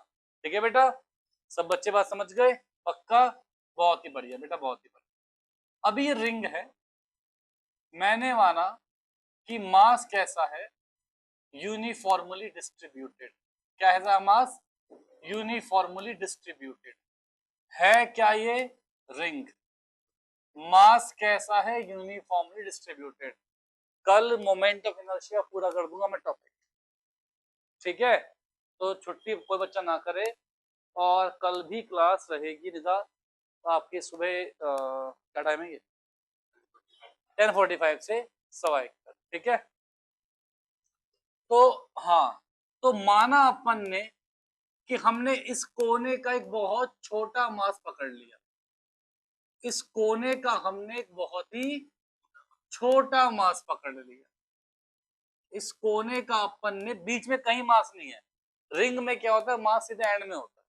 ठीक है बेटा। सब बच्चे बात समझ गए? पक्का? बहुत ही बढ़िया बेटा, बहुत ही बढ़िया। अभी ये रिंग है, मैंने माना कि मास कैसा है? Uniformly distributed. क्या है मास? यूनिफॉर्मली डिस्ट्रीब्यूटेड है। क्या ये रिंग? मास कैसा है? Uniformly distributed. कल मोमेंट ऑफ इनर्शिया पूरा कर दूंगा मैं टॉपिक, ठीक है। तो छुट्टी कोई बच्चा ना करे और कल भी क्लास रहेगी निदा आपकी सुबह क्या टाइम है ये? 10:45 से 1:15 तक, ठीक है। तो हाँ, तो माना अपन ने कि हमने इस कोने का एक बहुत छोटा मास पकड़ लिया, इस कोने का हमने एक बहुत ही छोटा मास पकड़ लिया, इस कोने का अपन ने, बीच में कहीं मास नहीं है, रिंग में क्या होता है मास सीधे एंड में होता है,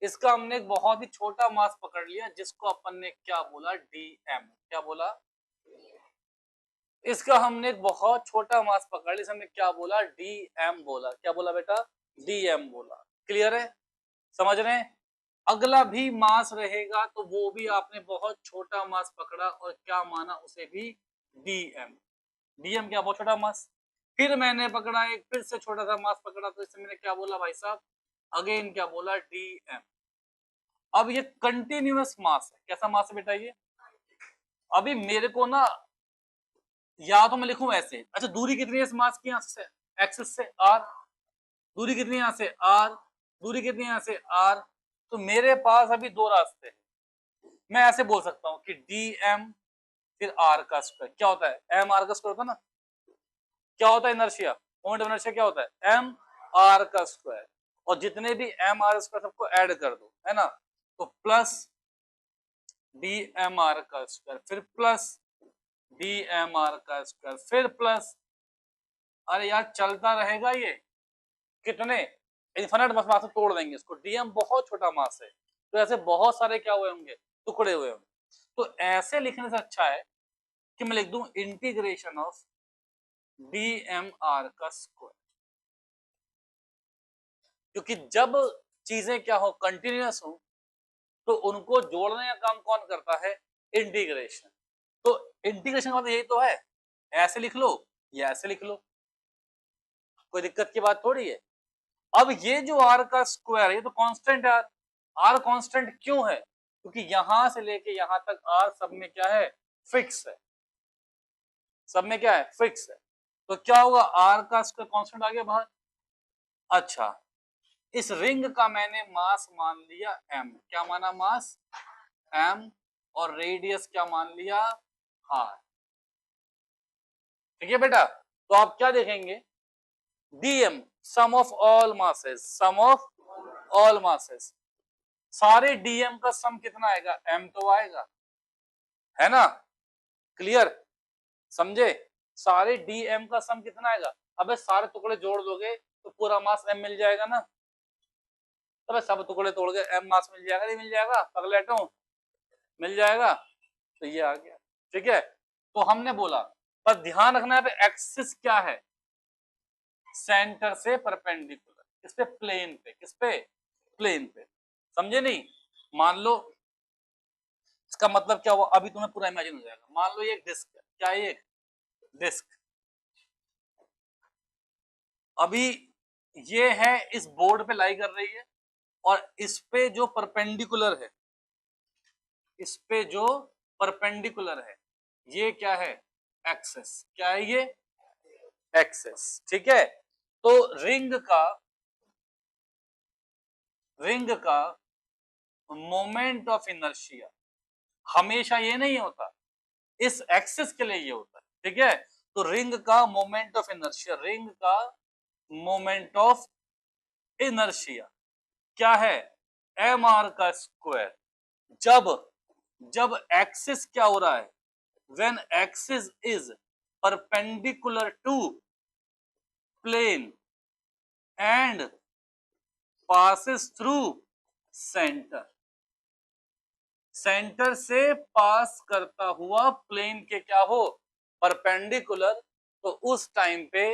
इसका हमने एक बहुत ही छोटा मास पकड़ लिया जिसको अपन ने क्या बोला? डीएम। क्या बोला? इसका हमने एक बहुत छोटा मास पकड़ लिया, हमने क्या बोला? डीएम बोला। क्या बोला बेटा? डीएम बोला। क्लियर है? समझ रहे हैं? अगला भी मास रहेगा तो वो भी आपने बहुत छोटा मास पकड़ा और क्या माना? उसे भी डीएम। डीएम क्या? बहुत छोटा मास। फिर मैंने पकड़ा एक, फिर से छोटा सा मास पकड़ा तो इससे मैंने क्या बोला भाई साहब? अगेन क्या बोला? डीएम। अब ये कंटिन्यूअस मास है। कैसा मास है बेटा ये? अभी मेरे को ना, या तो मैं लिखूं ऐसे, अच्छा दूरी कितनी है इस मास की? यहां से एक्सिस से आर, दूरी कितनी है यहां से? आर, दूरी कितनी है यहां से? आर। तो मेरे पास अभी दो रास्ते हैं, मैं ऐसे बोल सकता हूं कि डी एम फिर आर का स्क्वायर। क्या होता है? एम आर का स्क्वायर होता है ना। क्या होता है इनर्शिया? मोमेंट ऑफ इनर्शिया क्या होता है? एम आर का स्क्वायर। और जितने भी एम आर स्क्वायर सबको ऐड कर दो, है ना। तो प्लस डी एम आर का स्क्वायर, फिर प्लस डी एम आर का स्क्वायर, फिर प्लस, अरे यार चलता रहेगा ये। कितने? इन्फिनिट मास में तोड़ देंगे इसको। डीएम बहुत छोटा मास है तो ऐसे बहुत सारे क्या हुए होंगे? टुकड़े हुए होंगे। तो ऐसे लिखने से अच्छा है कि मैं लिख दूं इंटीग्रेशन ऑफ dmr का स्क्वायर, क्योंकि जब चीजें क्या हो, कंटिन्यूअस हो, तो उनको जोड़ने का काम कौन करता है, इंटीग्रेशन। तो इंटीग्रेशन का मतलब यही तो है, ऐसे लिख लो या ऐसे लिख लो, कोई दिक्कत की बात थोड़ी है। अब ये जो r का स्क्वायर, ये तो कांस्टेंट है। r कांस्टेंट क्यों है, क्योंकि यहां से लेके यहां तक r सब में क्या है, फिक्स है, सब में क्या है, फिक्स है। तो क्या होगा, r का स्क्वायर कांस्टेंट आ गया बाहर। अच्छा, इस रिंग का मैंने मास मान लिया m, क्या माना, मास m, और रेडियस क्या मान लिया, r। ठीक है बेटा, तो आप क्या देखेंगे, dm sum of all masses, sum of all masses, सारे dm का सम कितना आएगा, m तो आएगा, है ना, क्लियर, समझे, सारे dm का सम कितना आएगा। अबे सारे टुकड़े जोड़ दोगे तो पूरा मास m मिल जाएगा ना, अबे सब टुकड़े तोड़ के m मास मिल जाएगा, नहीं मिल जाएगा पगलेटों, मिल जाएगा। तो ये आ गया, ठीक है। तो हमने बोला, पर ध्यान रखना है पे एक्सिस क्या है, सेंटर से परपेंडिकुलर, किस पे, प्लेन पे, किस पे, प्लेन पे, समझे नहीं। मान लो, इसका मतलब क्या हुआ, अभी तुम्हें पूरा इमेजिन हो जाएगा। मान लो ये एक डिस्क है, क्या है, एक डिस्क, अभी ये है इस बोर्ड पे लाई कर रही है, और इस पे जो परपेंडिकुलर है, इस पे जो परपेंडिकुलर है, ये क्या है, एक्सेस, क्या है ये, एक्सेस, ठीक है। तो रिंग का मोमेंट ऑफ इनर्शिया हमेशा ये नहीं होता, इस एक्सिस के लिए ये होता है, ठीक है। तो रिंग का मोमेंट ऑफ इनर्शिया, रिंग का मोमेंट ऑफ इनर्शिया क्या है, एम आर का स्क्वायर। जब जब एक्सिस क्या हो रहा है, when axis is perpendicular to plane and passes through centre, सेंटर से पास करता हुआ प्लेन के क्या हो, परपेंडिकुलर, तो उस टाइम पे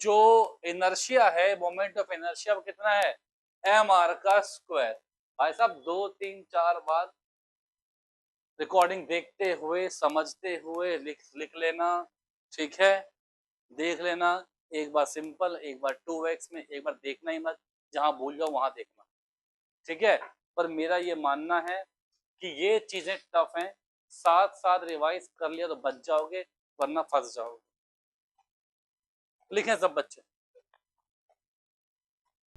जो इनर्शिया है, मोमेंट ऑफ इनर्शिया, वो कितना है, एम आर का स्क्वायर। भाई साहब 2 3 4 बार रिकॉर्डिंग देखते हुए, समझते हुए लिख लेना, ठीक है, देख लेना, एक बार सिंपल, एक बार 2x में, एक बार देखना ही मत, जहां भूल जाओ वहां देखना, ठीक है। पर मेरा ये मानना है कि ये चीजें टफ हैं, साथ साथ रिवाइज कर लिया तो बच जाओगे, वरना फंस जाओगे। लिखें सब बच्चे।